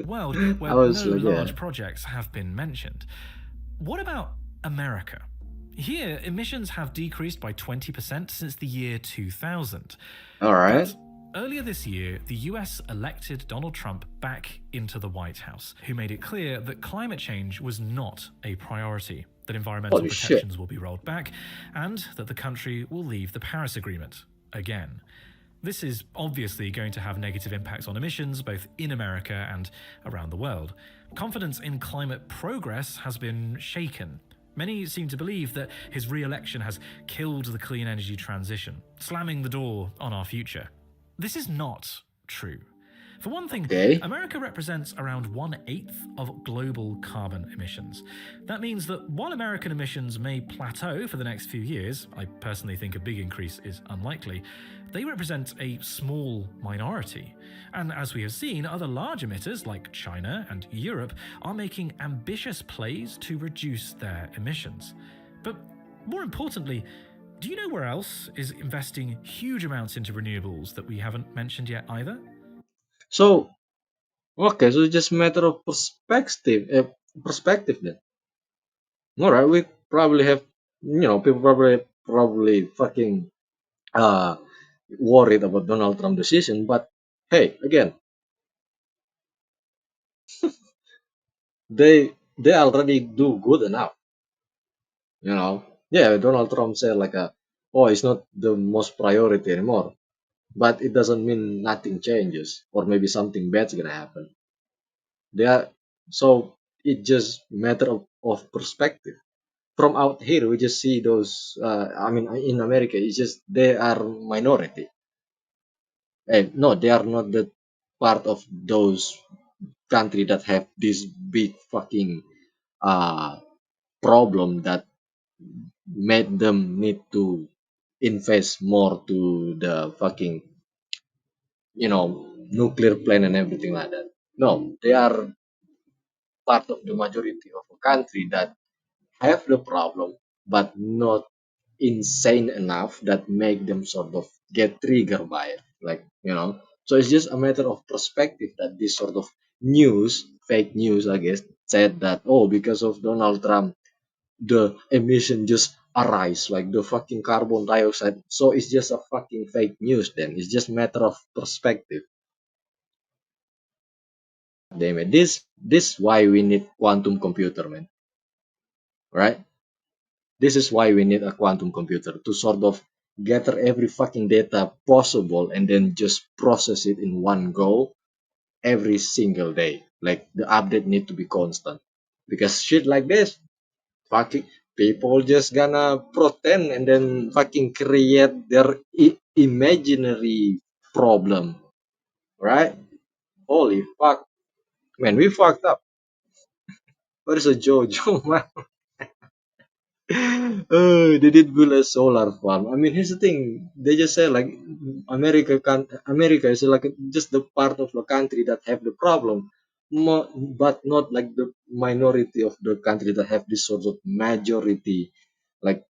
World I where was no like, yeah, large projects have been mentioned. What about America? Here, emissions have decreased by 20% since the year 2000. all right, But earlier this year, the US elected Donald Trump back into the White House, who made it clear that climate change was not a priority, that environmental holy shit. protections will be rolled back, and that the country will leave the Paris Agreement again. This is obviously going to have negative impacts on emissions both in America and around the world. Confidence in climate progress has been shaken. Many seem to believe that his re election has killed the clean energy transition, slamming the door on our future. This is not true. For one thing, Okay, America represents around 1/8 of global carbon emissions. That means that while American emissions may plateau for the next few years, I personally think a big increase is unlikely, they represent a small minority. And as we have seen, other large emitters like China and Europe are making ambitious plays to reduce their emissions. But more importantly, do you know where else is investing huge amounts into renewables that we haven't mentioned yet either? so okay, so it's just a matter of perspective. Perspective then. All right, we probably have, people probably fucking uh worried about Donald Trump decision, but hey, again, they already do good enough, you know. Yeah, Donald Trump said like oh, it's not the most priority anymore, but it doesn't mean nothing changes or maybe something bad's gonna happen. They are so it just matter of perspective. From out here, we just see those. I mean, in America, it's just they are minority. No, they are not the part of those country that have this big fucking uh problem that made them need to invest more to the fucking nuclear plant and everything like that. No, they are part of the majority of a country that have the problem but not insane enough that make them sort of get triggered by it, like, so it's just a matter of perspective that this sort of news, fake news, I guess, said that, oh, because of Donald Trump the emission just arise like the fucking carbon dioxide. So it's just a fucking fake news. Then it's just matter of perspective. Damn it, this why we need quantum computer, man, right? This is why we need a quantum computer to sort of gather every fucking data possible and then just process it in one go every single day. Like the update need to be constant because shit like this, fucking people just gonna pretend and then fucking create their imaginary problem, right? Holy fuck, man, we fucked up. What is a JoJo, man? Oh, they did build a solar farm. I mean, here's the thing. They just say like America is like just the part of the country that have the problem, but not like the minority of the country that have this sort of majority, like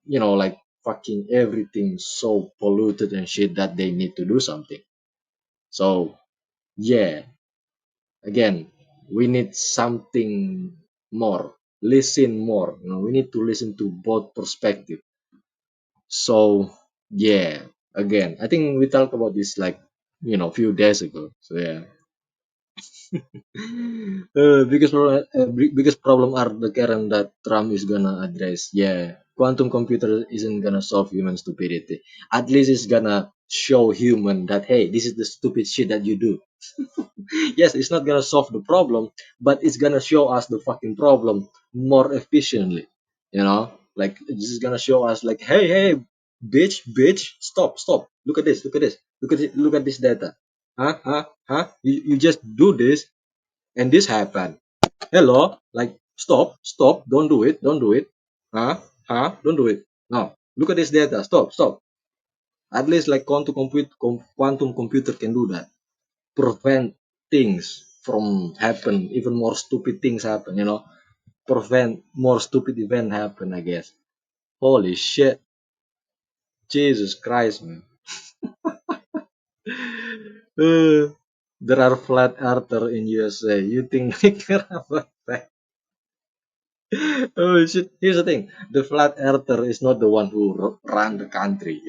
like fucking everything so polluted and shit that they need to do something. So yeah, again, we need something more. Listen more. We need to listen to both perspective. So yeah, again, I think we talked about this like few days ago. So yeah, biggest problem are the current that Trump is gonna address. Yeah, quantum computer isn't gonna solve human stupidity. At least it's gonna show human that hey, this is the stupid shit that you do. Yes, it's not gonna solve the problem, but it's gonna show us the fucking problem more efficiently. Like it's just gonna show us like, hey, hey, bitch, stop, stop. Look at this, look at this, look at it, look at this data. Huh? You just do this and this happened. Hello, like stop, don't do it, don't do it. Huh? Don't do it. No, look at this data. Stop, stop. At least like quantum computer can do that. Prevent things from happen, even more stupid things happen, prevent more stupid event happen, I guess. Holy shit. Jesus Christ, man. Uh, there are flat earther in USA. You think they care about that? Oh shit. Here's the thing. The flat earther is not the one who run the country.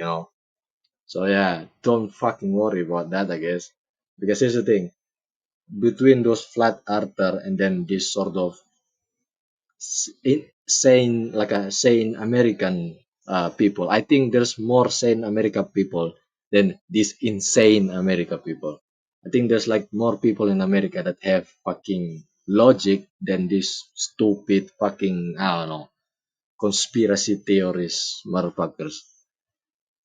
So yeah, don't fucking worry about that, I guess. Because here's the thing. Between those flat earther and then this sort of sane, like a sane American people. I think there's more sane American people than these insane America people. I think there's like more people in America that have fucking logic than these stupid fucking, I don't know, conspiracy theories motherfuckers.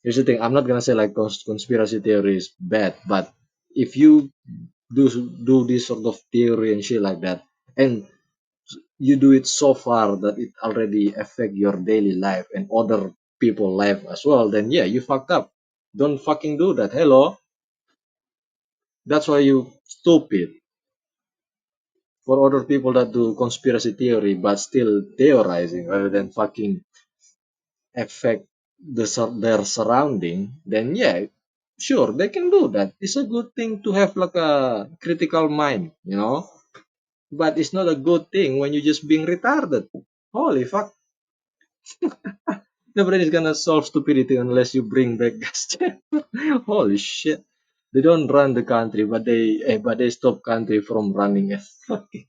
Here's the thing, I'm not gonna say like conspiracy theory is bad, but if you do do this sort of theory and shit like that, and you do it so far that it already affect your daily life and other people life as well, then yeah, you fucked up. Don't fucking do that. Hello, that's why you stupid. For other people that do conspiracy theory but still theorizing rather than fucking affect their surrounding, then yeah, sure, they can do that. It's a good thing to have like a critical mind. But it's not a good thing when you just being retarded. Holy fuck. The brain is gonna solve stupidity unless you bring back gas chamber. Holy shit. They don't run the country, but they stop country from running a fucking.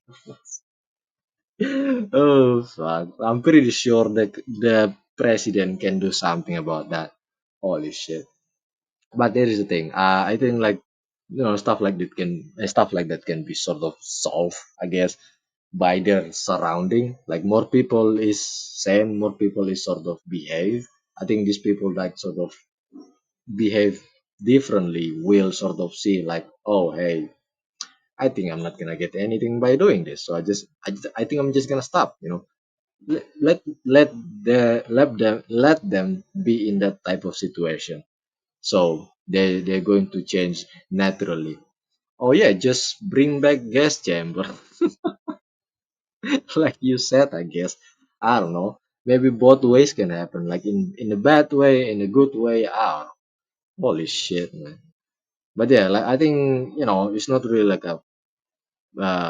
Oh fuck. I'm pretty sure that the president can do something about that. Holy shit. But there is a thing. I think like stuff like that can be sort of solved, I guess, by their surrounding. Like more people is same, more people is sort of behave. I think these people that sort of behave differently will sort of see like, oh hey, I think I'm not gonna get anything by doing this, so I think I'm just gonna stop. Let them be in that type of situation, so they're going to change naturally. Oh yeah, just bring back gas chamber. Like you said, I guess. I don't know. Maybe both ways can happen. Like in a bad way, in a good way. Holy shit, man. But yeah, like I think it's not really like a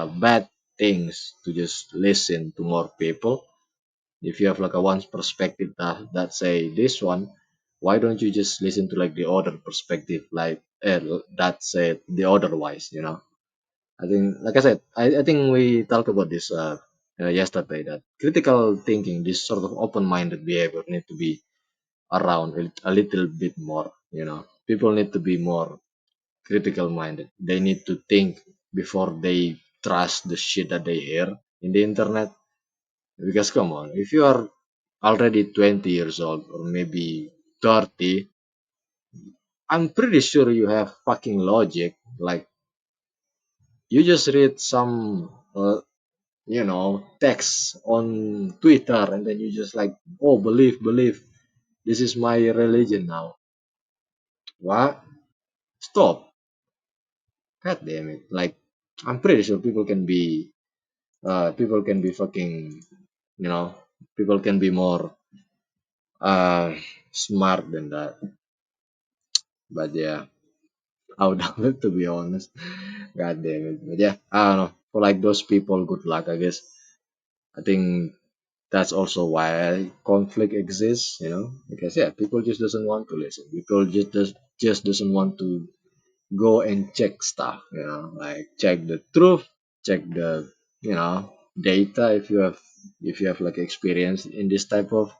bad things to just listen to more people. If you have like a one perspective that say this one, why don't you just listen to like the other perspective, like that said the otherwise. I think, like I said, I think we talked about this yesterday, that critical thinking, this sort of open-minded behavior need to be around a little bit more. People need to be more critical minded. They need to think before they trust the shit that they hear in the internet. Because come on, if you are already 20 years old or maybe 30, I'm pretty sure you have fucking logic. Like you just read some text on Twitter, and then you just like, oh, believe, this is my religion now. What? Stop. God damn it. Like, I'm pretty sure people can be fucking, you know, people can be more uh, smart than that. But yeah, I would love it, to be honest. God damn it. But yeah, I don't know. For like those people, good luck, I guess. I think that's also why conflict exists, because yeah, people just doesn't want to listen. People just doesn't want to go and check stuff, like check the truth, check the data, if you have like experience in this type of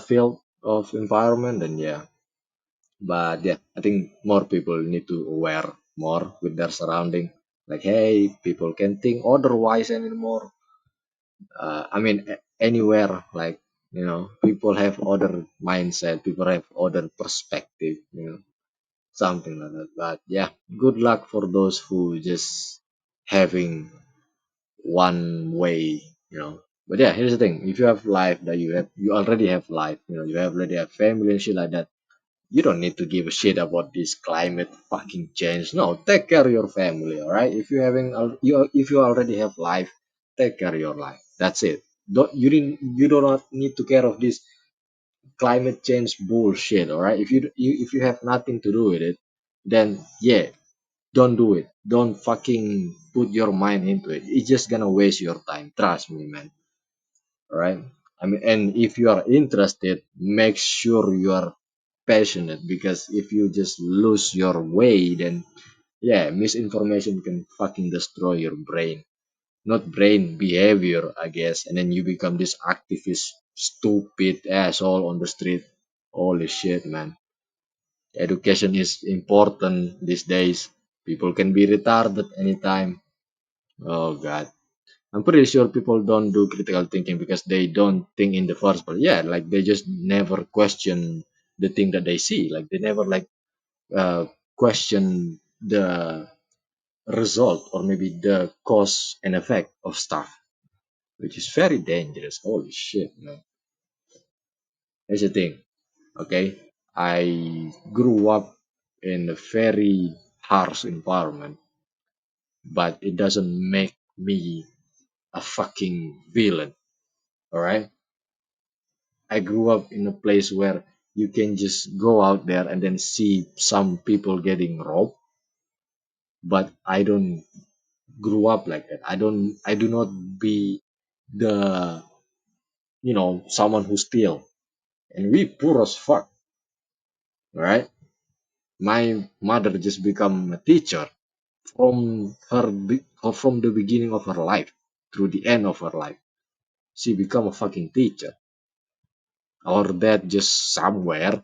field of environment, then yeah. But yeah, I think more people need to aware more with their surrounding. Like, hey, people can think otherwise anymore. I mean, anywhere, like, people have other mindset, people have other perspective, something like that. But yeah, good luck for those who just having one way. But yeah, here's the thing: if you have life, that you already have life, you already have family and shit like that. you don't need to give a shit about this climate fucking change. No, take care of your family, all right? If you having if you already have life, take care of your life. That's it. You do not need to care of this climate change bullshit, all right? If you have nothing to do with it, then yeah, don't do it. Don't fucking put your mind into it. It's just gonna waste your time. Trust me, man. All right. I mean, and if you are interested, make sure you are passionate, because if you just lose your way, then yeah, misinformation can fucking destroy your brain. Not brain, behavior, I guess. And then you become this activist, stupid asshole on the street. Holy shit, man. Education is important these days. People can be retarded anytime. Oh god. I'm pretty sure people don't do critical thinking because they don't think in the first place. Yeah, like they just never question the thing that they see. Like they never like question the result or maybe the cause and effect of stuff, which is very dangerous. Holy shit, man. Here's the thing, okay? I grew up in a very harsh environment, but it doesn't make me a fucking villain, alright? I grew up in a place where you can just go out there and then see some people getting robbed, but I don't grew up like that. I do not be the, someone who steal. And we poor as fuck, right? My mother just become a teacher from the beginning of her life through the end of her life. She become a fucking teacher. Or that just somewhere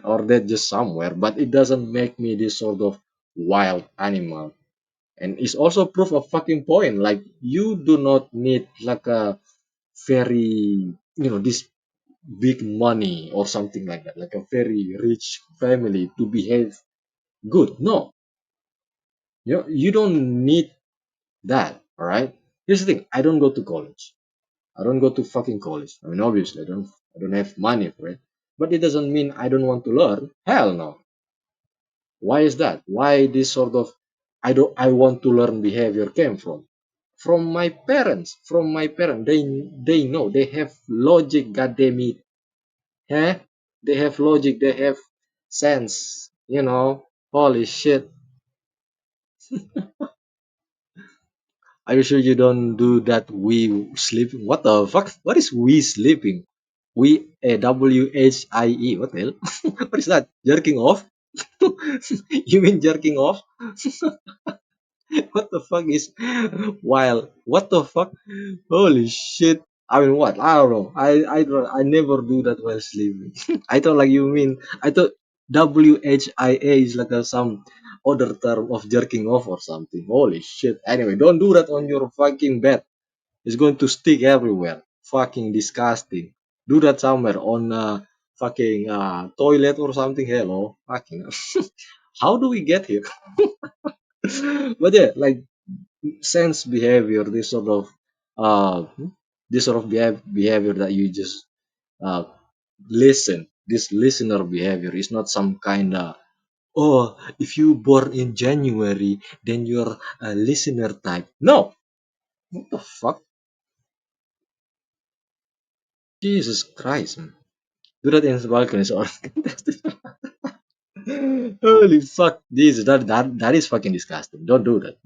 or that just somewhere, but it doesn't make me this sort of wild animal. And it's also proof of fucking point. Like you do not need like a very, this big money or something like that, like a very rich family to behave good. No, you don't need that. All right. Here's the thing. I don't go to college. I don't go to fucking college. I mean, obviously, I don't have money for it. But it doesn't mean I don't want to learn. Hell no. Why is that? Why this sort of I want to learn behavior came from? From my parents. From my parents. They know. They have logic, goddamn it. Eh? They have logic, they have sense. Holy shit. Are you sure you don't do that we sleeping? What the fuck? What is we sleeping? We WHIE. What the hell? What is that? Jerking off? You mean jerking off? What the fuck is while? What the fuck? Holy shit. I mean, what? I don't know. I never do that while sleeping. I thought like you mean, I thought WHIA is like some other term of jerking off or something. Holy shit. Anyway, don't do that on your fucking bed. It's going to stick everywhere. Fucking disgusting. Do that somewhere on fucking toilet or something. Hello. Fucking. How do we get here? But yeah, like sense behavior, uh this sort of behavior that you just uh listen. This listener behavior is not some kind of, oh, if you born in January, then you're a listener type. No, what the fuck? Jesus Christ, man. Do that in the balcony, or holy fuck, Jesus, that is fucking disgusting. Don't do that.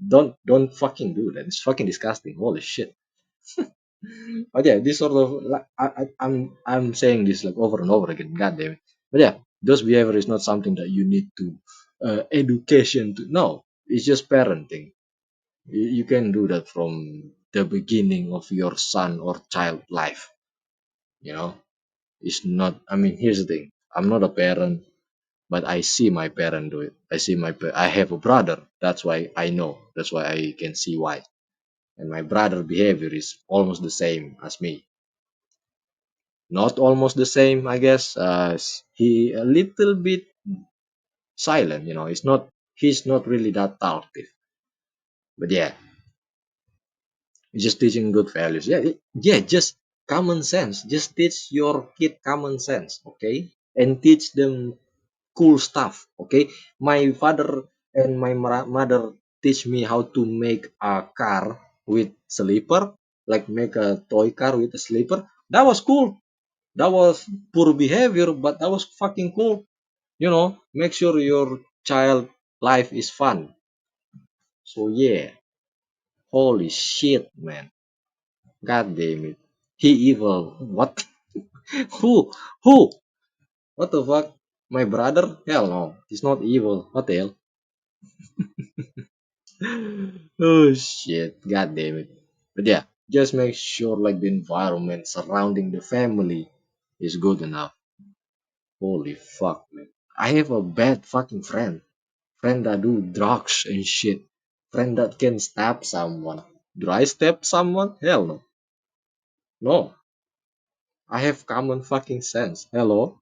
Don't fucking do that. It's fucking disgusting. Holy shit. But yeah, this sort of like I'm saying this like over and over again. God damn it. But yeah, those behavior is not something that you need to education to. No, it's just parenting. You can do that from the beginning of your son or child life. You know, it's not. I mean, here's the thing. I'm not a parent, but I see my parent do it. I have a brother. That's why I know. That's why I can see why. And my brother behavior is almost the same as me. Not almost the same, I guess. He a little bit silent. He's not really that talkative. But yeah, he's just teaching good values. Yeah, yeah, just common sense. Just teach your kid common sense. Okay. and teach them cool stuff. Okay, my father and my mother teach me how to make a car with sleeper, like make a toy car with a sleeper. That was cool. That was poor behavior, but that was fucking cool. Make sure your child life is fun. So yeah, holy shit, man. God damn it. He evil. What? Who? Who? What the fuck? My brother? Hell no. He's not evil. What the hell? Oh shit. God damn it. But yeah, just make sure like the environment surrounding the family is good enough. Holy fuck, man. I have a bad fucking friend. Friend that do drugs and shit. Friend that can stab someone. Do I stab someone? Hell no. No. I have common fucking sense. Hello?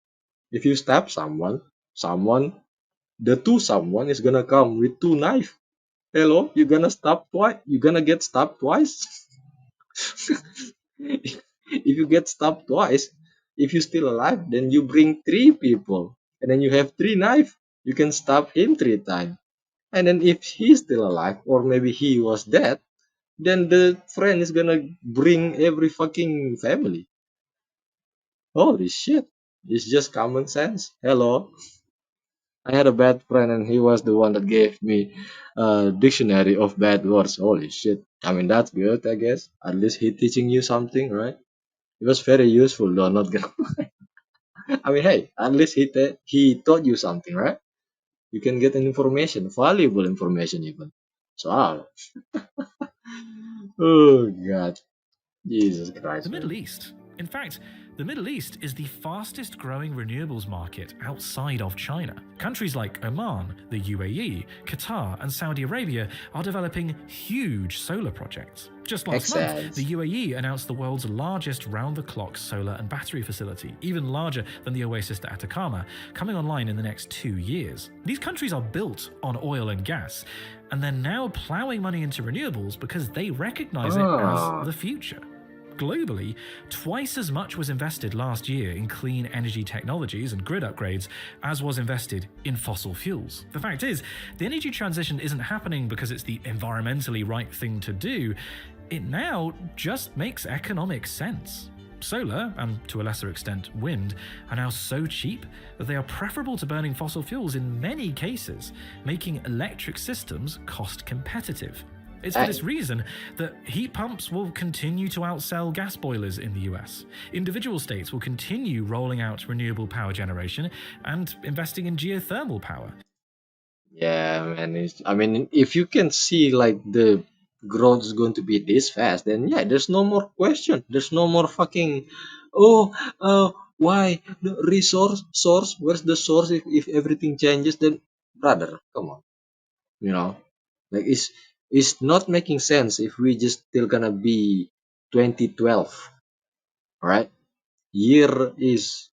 If you stab the two someone is gonna come with two knife. Hello? You gonna stab twice? You gonna get stabbed twice? If you get stabbed twice, if you're still alive, then you bring three people. And then you have three knife. You can stab him three times. And then if he's still alive, or maybe he was dead, then the friend is gonna bring every fucking family. Holy shit. It's just common sense. Hello. I had a bad friend and he was the one that gave me a dictionary of bad words. Holy shit. I mean, that's good, I guess. At least he teaching you something, right? It was very useful though, not gonna. I mean, hey, at least he taught you something, right? You can get an information, valuable information even. So, oh god, Jesus The Christ, Middle man. East. In fact, the Middle East is the fastest growing renewables market outside of China. Countries like Oman, the UAE, Qatar, and Saudi Arabia are developing huge solar projects. Just last month, the Excellent. UAE announced the world's largest round the clock solar and battery facility, even larger than the Oasis de Atacama, coming online in the next 2 years. These countries are built on oil and gas, and they're now plowing money into renewables because they recognize it as Ah, the future. Globally, twice as much was invested last year in clean energy technologies and grid upgrades as was invested in fossil fuels. The fact is, the energy transition isn't happening because it's the environmentally right thing to do, it now just makes economic sense. Solar, and to a lesser extent wind, are now so cheap that they are preferable to burning fossil fuels in many cases, making electric systems cost competitive. It's for hey, this reason that heat pumps will continue to outsell gas boilers in the US. Individual states will continue rolling out renewable power generation and investing in geothermal power. yeah, man. I mean, if you can see like the growth is going to be this fast, then yeah, there's no more question. There's no more fucking, oh, why the resource source? Where's the source? If everything changes, then brother, come on, you know, like it's not making sense if we just still gonna be 2012, right? Year is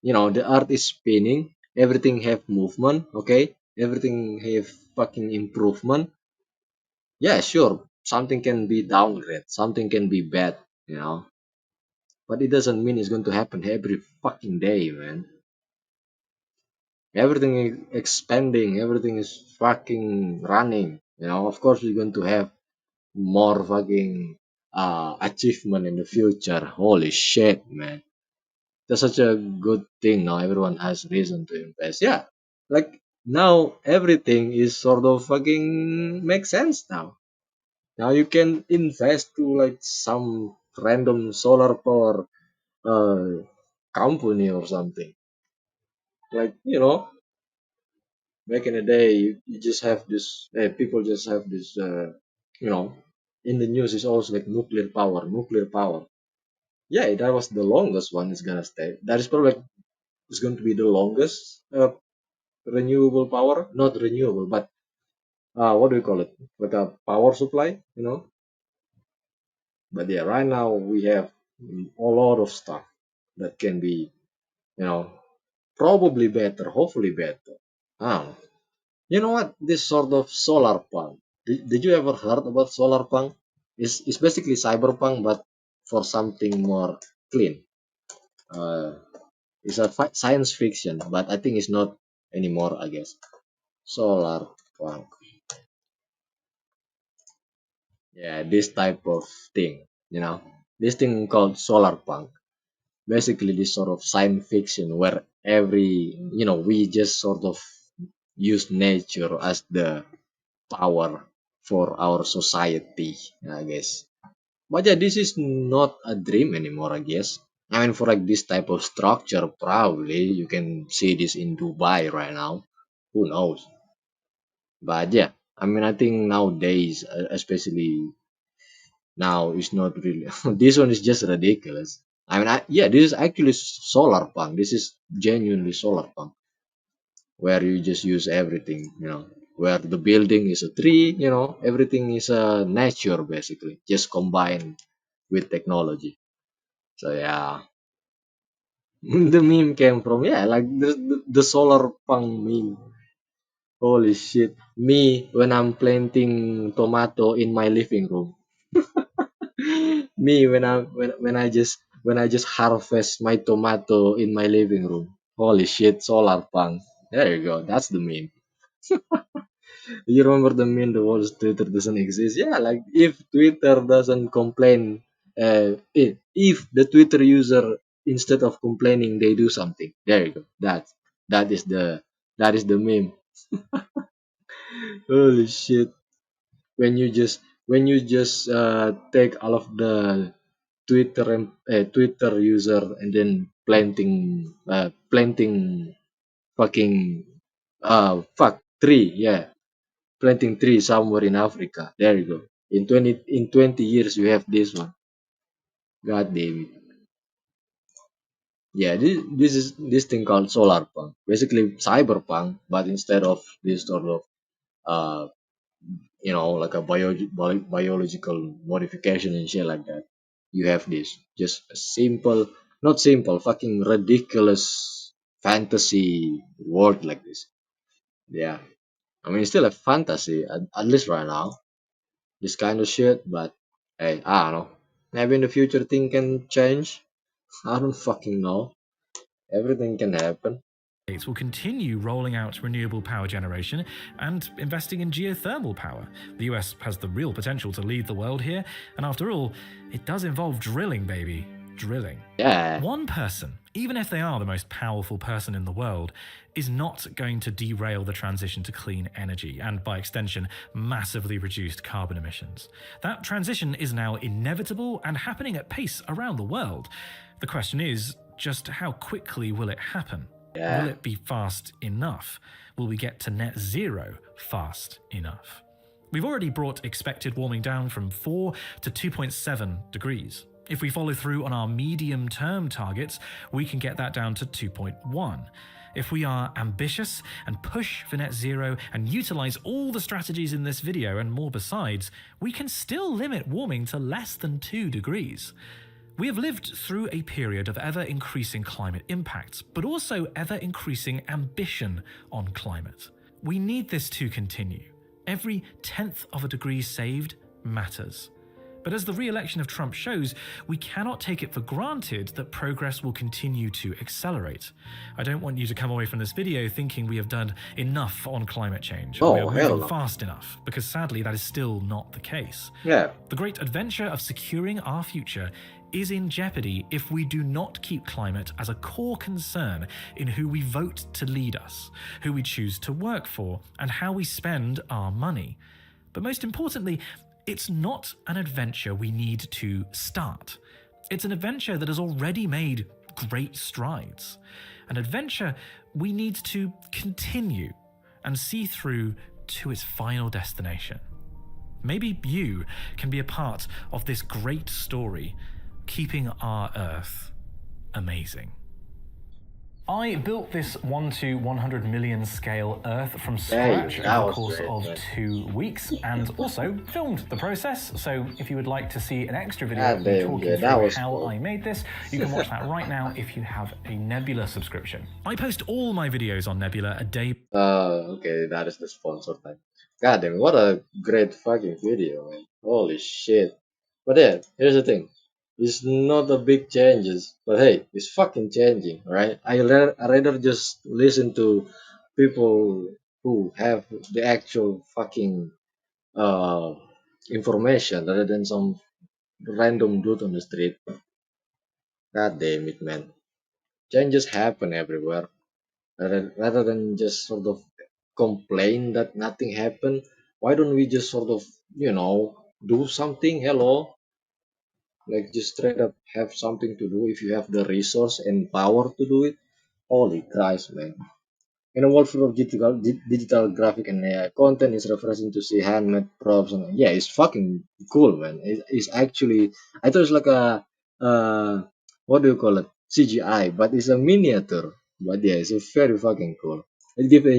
the earth is spinning, everything have movement, okay, everything have fucking improvement. Yeah, sure, something can be downgrade, something can be bad, but it doesn't mean it's going to happen every fucking day, man. Everything is expanding, everything is fucking running, of course we're going to have more fucking achievement in the future. Holy shit, man. That's such a good thing. Now everyone has reason to invest. Yeah, like now everything is sort of fucking make sense now. Now you can invest to like some random solar power uh, company or something. Like back in the day, you just have this. People just have this. You know, in the news is always like nuclear power, nuclear power. Yeah, that was the longest one. Is gonna stay. That is probably is going to be the longest renewable power, not renewable, but what do you call it? Like a power supply, But yeah, right now we have a lot of stuff that can be, you know, probably better, hopefully better. Ah, you know what? This sort of solar punk. Did you ever heard about solar punk? It's basically cyberpunk, but for something more clean. Uh, It's a science fiction, but I think it's not anymore, I guess. Solar punk. Yeah, this type of thing, this thing called solar punk. Basically, this sort of science fiction where we just sort of use nature as the power for our society, I guess. But yeah, this is not a dream anymore, I guess. I mean, for like this type of structure, probably you can see this in Dubai right now. Who knows? But yeah, I mean, I think nowadays, especially now, it's not really. This one is just ridiculous. I mean, yeah, this is actually solar punk. This is genuinely solar punk, where you just use everything, where the building is a tree, everything is a nature basically, just combined with technology. So yeah, the meme came from, yeah, like the solar punk meme. Holy shit. Me when I'm planting tomato in my living room. Me when I just harvest my tomato in my living room. Holy shit, solar punk. There you go. That's the meme. You remember the meme the world Twitter doesn't exist? Yeah, like if Twitter doesn't complain, if the Twitter user instead of complaining they do something. There you go. That is the meme. Holy shit! When you just take all of the Twitter user and then planting fucking tree, yeah, planting tree somewhere in Africa. There you go. In 20 years you have this one. God damn it. Yeah, this thing called solar punk. Basically cyberpunk, but instead of this sort of uh like a biological modification and shit like that. You have this just a simple, not simple, fucking ridiculous fantasy world like this. Yeah, I mean, it's still a fantasy at least right now. This kind of shit, but hey, I don't know. Maybe in the future thing can change. I don't fucking know. Everything can happen. States will continue rolling out renewable power generation and investing in geothermal power. The US has the real potential to lead the world here, and after all, it does involve drilling, baby. Drilling. Yeah, One person, even if they are the most powerful person in the world, is not going to derail the transition to clean energy and, by extension, massively reduced carbon emissions. That transition is now inevitable and happening at pace around the world. The question is just how quickly will it happen? yeah. Will it be fast enough? Will we get to net zero fast enough? We've already brought expected warming down from 4 to 2.7 degrees. If we follow through on our medium-term targets, we can get that down to 2.1. If we are ambitious and push for net zero and utilize all the strategies in this video and more besides, we can still limit warming to less than 2 degrees. We have lived through a period of ever-increasing climate impacts, but also ever-increasing ambition on climate. We need this to continue. Every 10th of a degree saved matters. But as the re-election of Trump shows, we cannot take it for granted that progress will continue to accelerate. I don't want you to come away from this video thinking we have done enough on climate change, or we Oh, are hell moving no. fast enough, because sadly that is still not the case. Yeah. The great adventure of securing our future is in jeopardy if we do not keep climate as a core concern in who we vote to lead us, who we choose to work for, and how we spend our money. But most importantly, it's not an adventure we need to start. It's an adventure that has already made great strides. An adventure we need to continue and see through to its final destination. Maybe you can be a part of this great story, keeping our Earth amazing. I built this 1 to 100 million scale Earth from scratch that over the was course great, of man. 2 weeks and also filmed the process. So if you would like to see an extra video God of me damn, talking yeah, that through was how cool. I made this, you can watch that right now if you have a Nebula subscription. I post all my videos on Nebula a day. Okay, that is the sponsor time. God damn, what a great fucking video, man. Holy shit. But yeah, here's the thing. It's not a big changes, but hey, it's fucking changing, right? I rather just listen to people who have the actual fucking uh information rather than some random dude on the street. God damn it, man. Changes happen everywhere. Rather than just sort of complain that nothing happened, why don't we just sort of, do something? Hello, like just straight up have something to do if you have the resource and power to do it. Holy Christ, man. In a world full of digital graphic and AI content, is refreshing to see handmade props and yeah, it's fucking cool, man. It's actually I thought it's like a what do you call it, CGI, but it's a miniature. But yeah, it's a very fucking cool. It gives a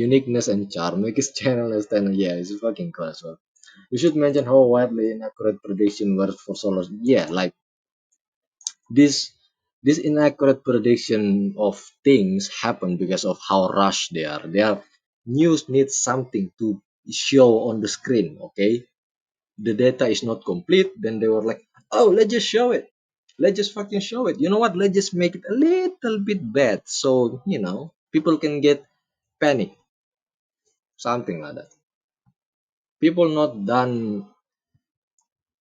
uniqueness and charm. Make his channel understand. Yeah, it's fucking cool as well. We should mention how widely inaccurate prediction works for solars. Yeah, like this this inaccurate prediction of things happen because of how rushed they are. Their news needs something to show on the screen. Okay, the data is not complete. Then they were like, "Oh, let's just show it. Let's just fucking show it. You know what? Let's just make it a little bit bad, so people can get panic, something like that. People not done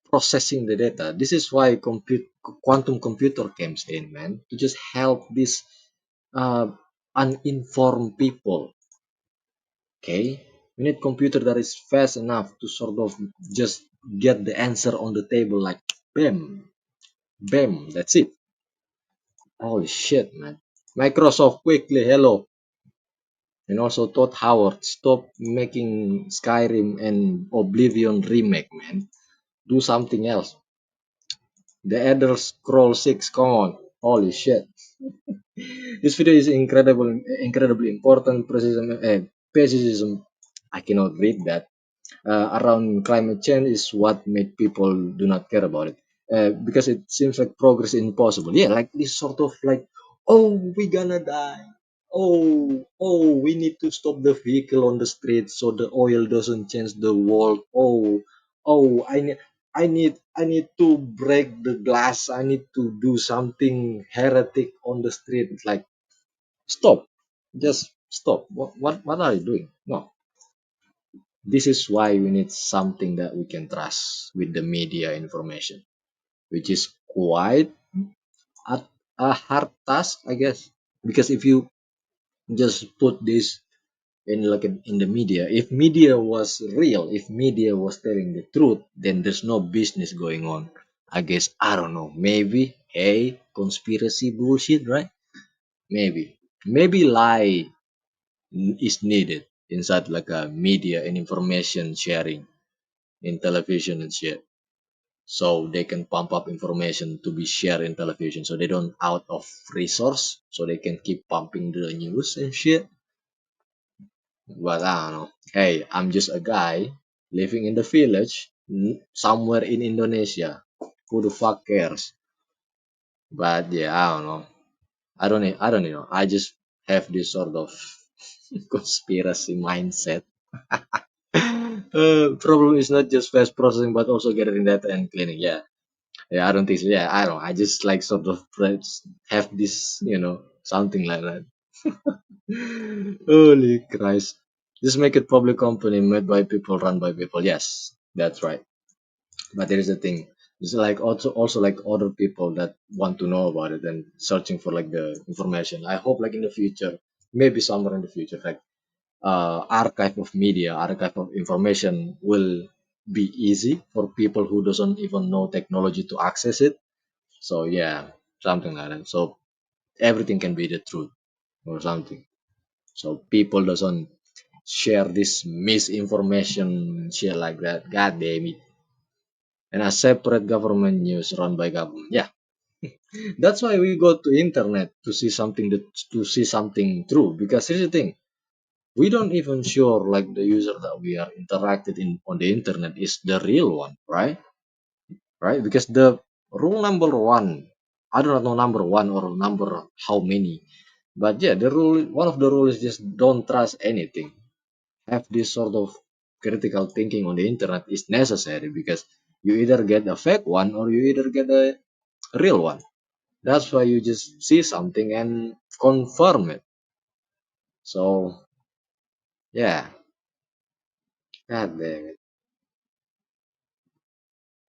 processing the data. This is why quantum computer comes in, man, to just help these uh, uninformed people. Okay, we need computer that is fast enough to sort of just get the answer on the table, like bam, bam. That's it. Holy shit, man. Microsoft quickly, hello. And also Todd Howard, stop making Skyrim and Oblivion remake, man. Do something else. The Elder Scroll 6, come on. Holy shit. This video is incredibly important. Pessimism, I cannot read that. Around climate change is what made people do not care about it. Because it seems like progress is impossible. Yeah, like this sort of like, oh, we gonna die. Oh, we need to stop the vehicle on the street so the oil doesn't change the world. Oh, I need to break the glass. I need to do something heretic on the street. It's like, stop, just stop. What are you doing? No, this is why we need something that we can trust with the media information, which is quite a, a hard task, I guess. Because if you just put this in the media, if media was real, if media was telling the truth, then there's no business going on. I guess, I don't know. Maybe, hey, conspiracy bullshit, right? Maybe lie is needed inside like a media and information sharing in television and shit, so they can pump up information to be shared in television so they don't out of resource, so they can keep pumping the news and shit. But I don't know, hey, I'm just a guy living in the village somewhere in Indonesia. Who the fuck cares? But yeah, I don't know. I don't know, I just have this sort of conspiracy mindset. Problem is not just fast processing but also gathering data and cleaning. Yeah, yeah, I don't think so. Yeah, I don't. I just like sort of have this, something like that. Holy Christ! Just make it public company made by people, run by people. Yes, that's right. But there is a thing. It's like also like other people that want to know about it and searching for like the information. I hope like in the future, maybe somewhere in the future, like archive of media, archive of information will be easy for people who doesn't even know technology to access it. So yeah, something like that. So everything can be the truth or something. So people doesn't share this misinformation shit like that. God damn it. And a separate government news run by government. Yeah, that's why we go to internet to see something true. Because here's the thing, we don't even sure like the user that we are interacted in on the internet is the real one, right? Right? Because the rule number one, I do not know number one or number how many, but yeah, the rule, one of the rules is just don't trust anything. Have this sort of critical thinking on the internet is necessary because You either get a fake one or you either get a real one. That's why you just see something and confirm it. So yeah, god damn it.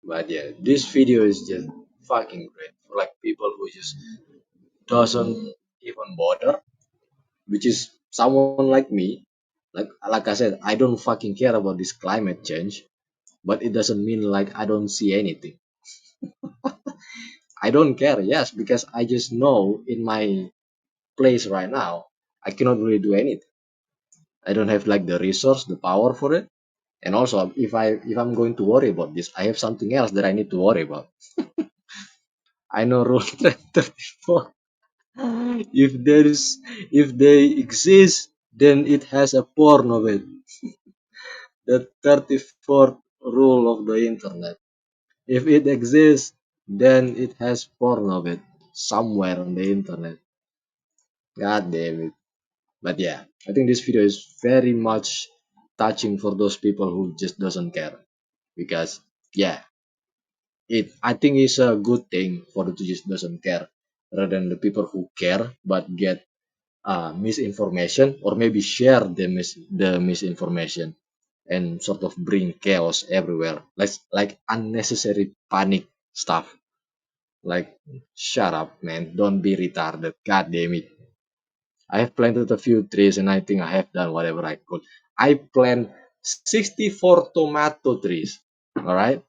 But yeah, this video is just fucking great for like people who just doesn't even bother, which is someone like me. Like I said, I don't fucking care about this climate change, but it doesn't mean like I don't see anything. I don't care, yes, because I just know in my place right now, I cannot really do anything. I don't have like the resource, the power for it. And also, if I'm going to worry about this, I have something else that I need to worry about. I know Rule 34. If they exist, then it has a porn of it. The 34th rule of the internet. If it exists, then it has porn of it somewhere on the internet. God damn it. But yeah, I think this video is very much touching for those people who just doesn't care. Because yeah, it I think it's a good thing for the who just doesn't care rather than the people who care but get misinformation or maybe share the misinformation and sort of bring chaos everywhere. Like unnecessary panic stuff. Like shut up, man. Don't be retarded. God damn it. I have planted a few trees and I think I have done whatever I could. I planted 64 tomato trees. All right.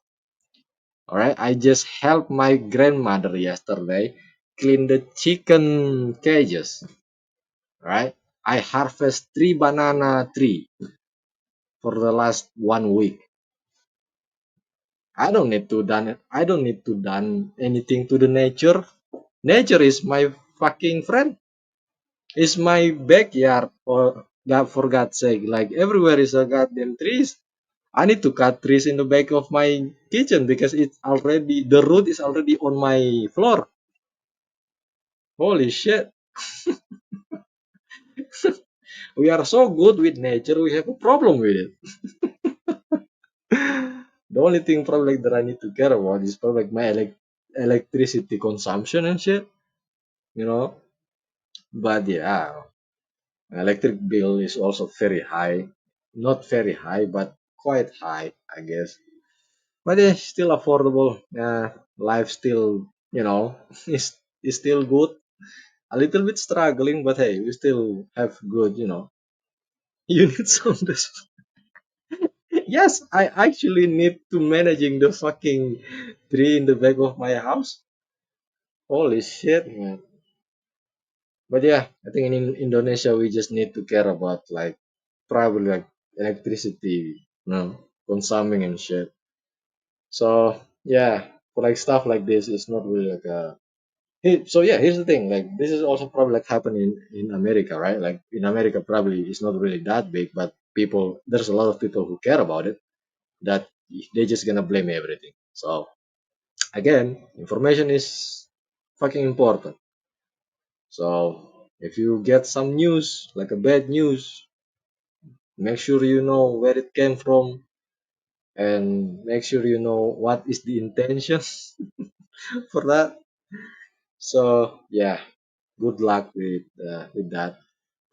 All right. I just helped my grandmother yesterday clean the chicken cages. All right. I harvest 3 banana tree for the last 1 week. I don't need to done it. I don't need to done anything to the nature. Nature is my fucking friend. It's my backyard. For God's sake, like everywhere is a goddamn trees. I need to cut trees in the back of my kitchen because it's already the root is already on my floor. Holy shit. We are so good with nature, we have a problem with it. The only thing probably that I need to care about is probably like my electricity consumption and shit, you know. But yeah, electric bill is also very high. Not very high, but quite high, I guess. But it's still affordable. Life still, is still good. A little bit struggling, but hey, we still have good, You need some this. Yes, I actually need to managing the fucking tree in the back of my house. Holy shit, man. But yeah, I think in Indonesia we just need to care about like probably like electricity, consuming and shit. So yeah, for like stuff like this, it's not really like a. So yeah, here's the thing. Like this is also probably like happening in America, right? Like in America, probably it's not really that big, but there's a lot of people who care about it. That they're just gonna blame everything. So again, information is fucking important. So if you get some news, like a bad news, make sure you know where it came from and make sure you know what is the intention for that. So yeah, good luck with that.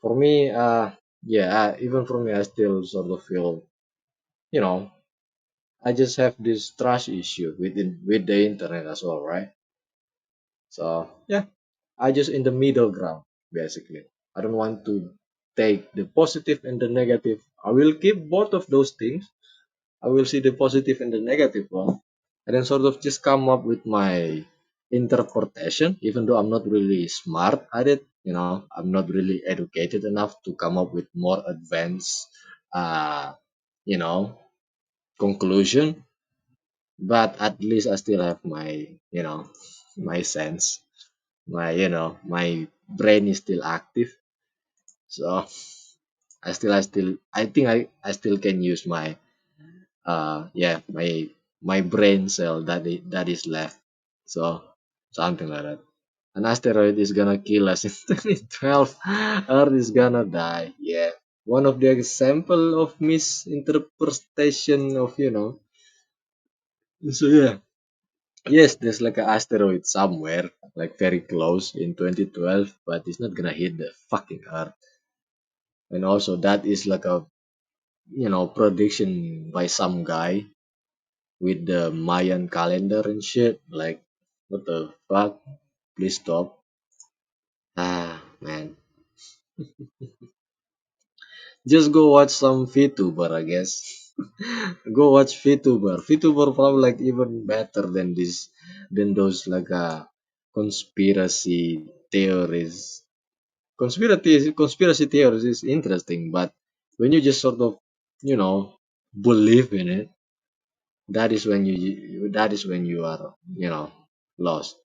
For me, yeah, even for me, I still sort of feel, you know, I just have this trust issue with the internet as well, right? So yeah, I just in the middle ground basically. I don't want to take the positive and the negative. I will keep both of those things. I will see the positive and the negative one, and then sort of just come up with my interpretation. Even though I'm not really smart at it, I'm not really educated enough to come up with more advanced, uh, you know, conclusion. But at least I still have my sense, my brain is still active. So I think I still can use my brain cell that is left. So something like that. An asteroid is gonna kill us in 2012. Earth is gonna die. Yeah. One of the example of misinterpretation of So yeah, yes, there's like an asteroid somewhere, like very close in 2012, but it's not gonna hit the fucking Earth. And also, that is like a prediction by some guy with the Mayan calendar and shit. Like, what the fuck? Please stop. Ah, man. Just go watch some VTuber, I guess. Go watch VTuber. VTuber probably like even better than this, than those like conspiracy theories. Conspiracy theories is interesting, but when you just sort of, you know, believe in it, that is when you are, lost.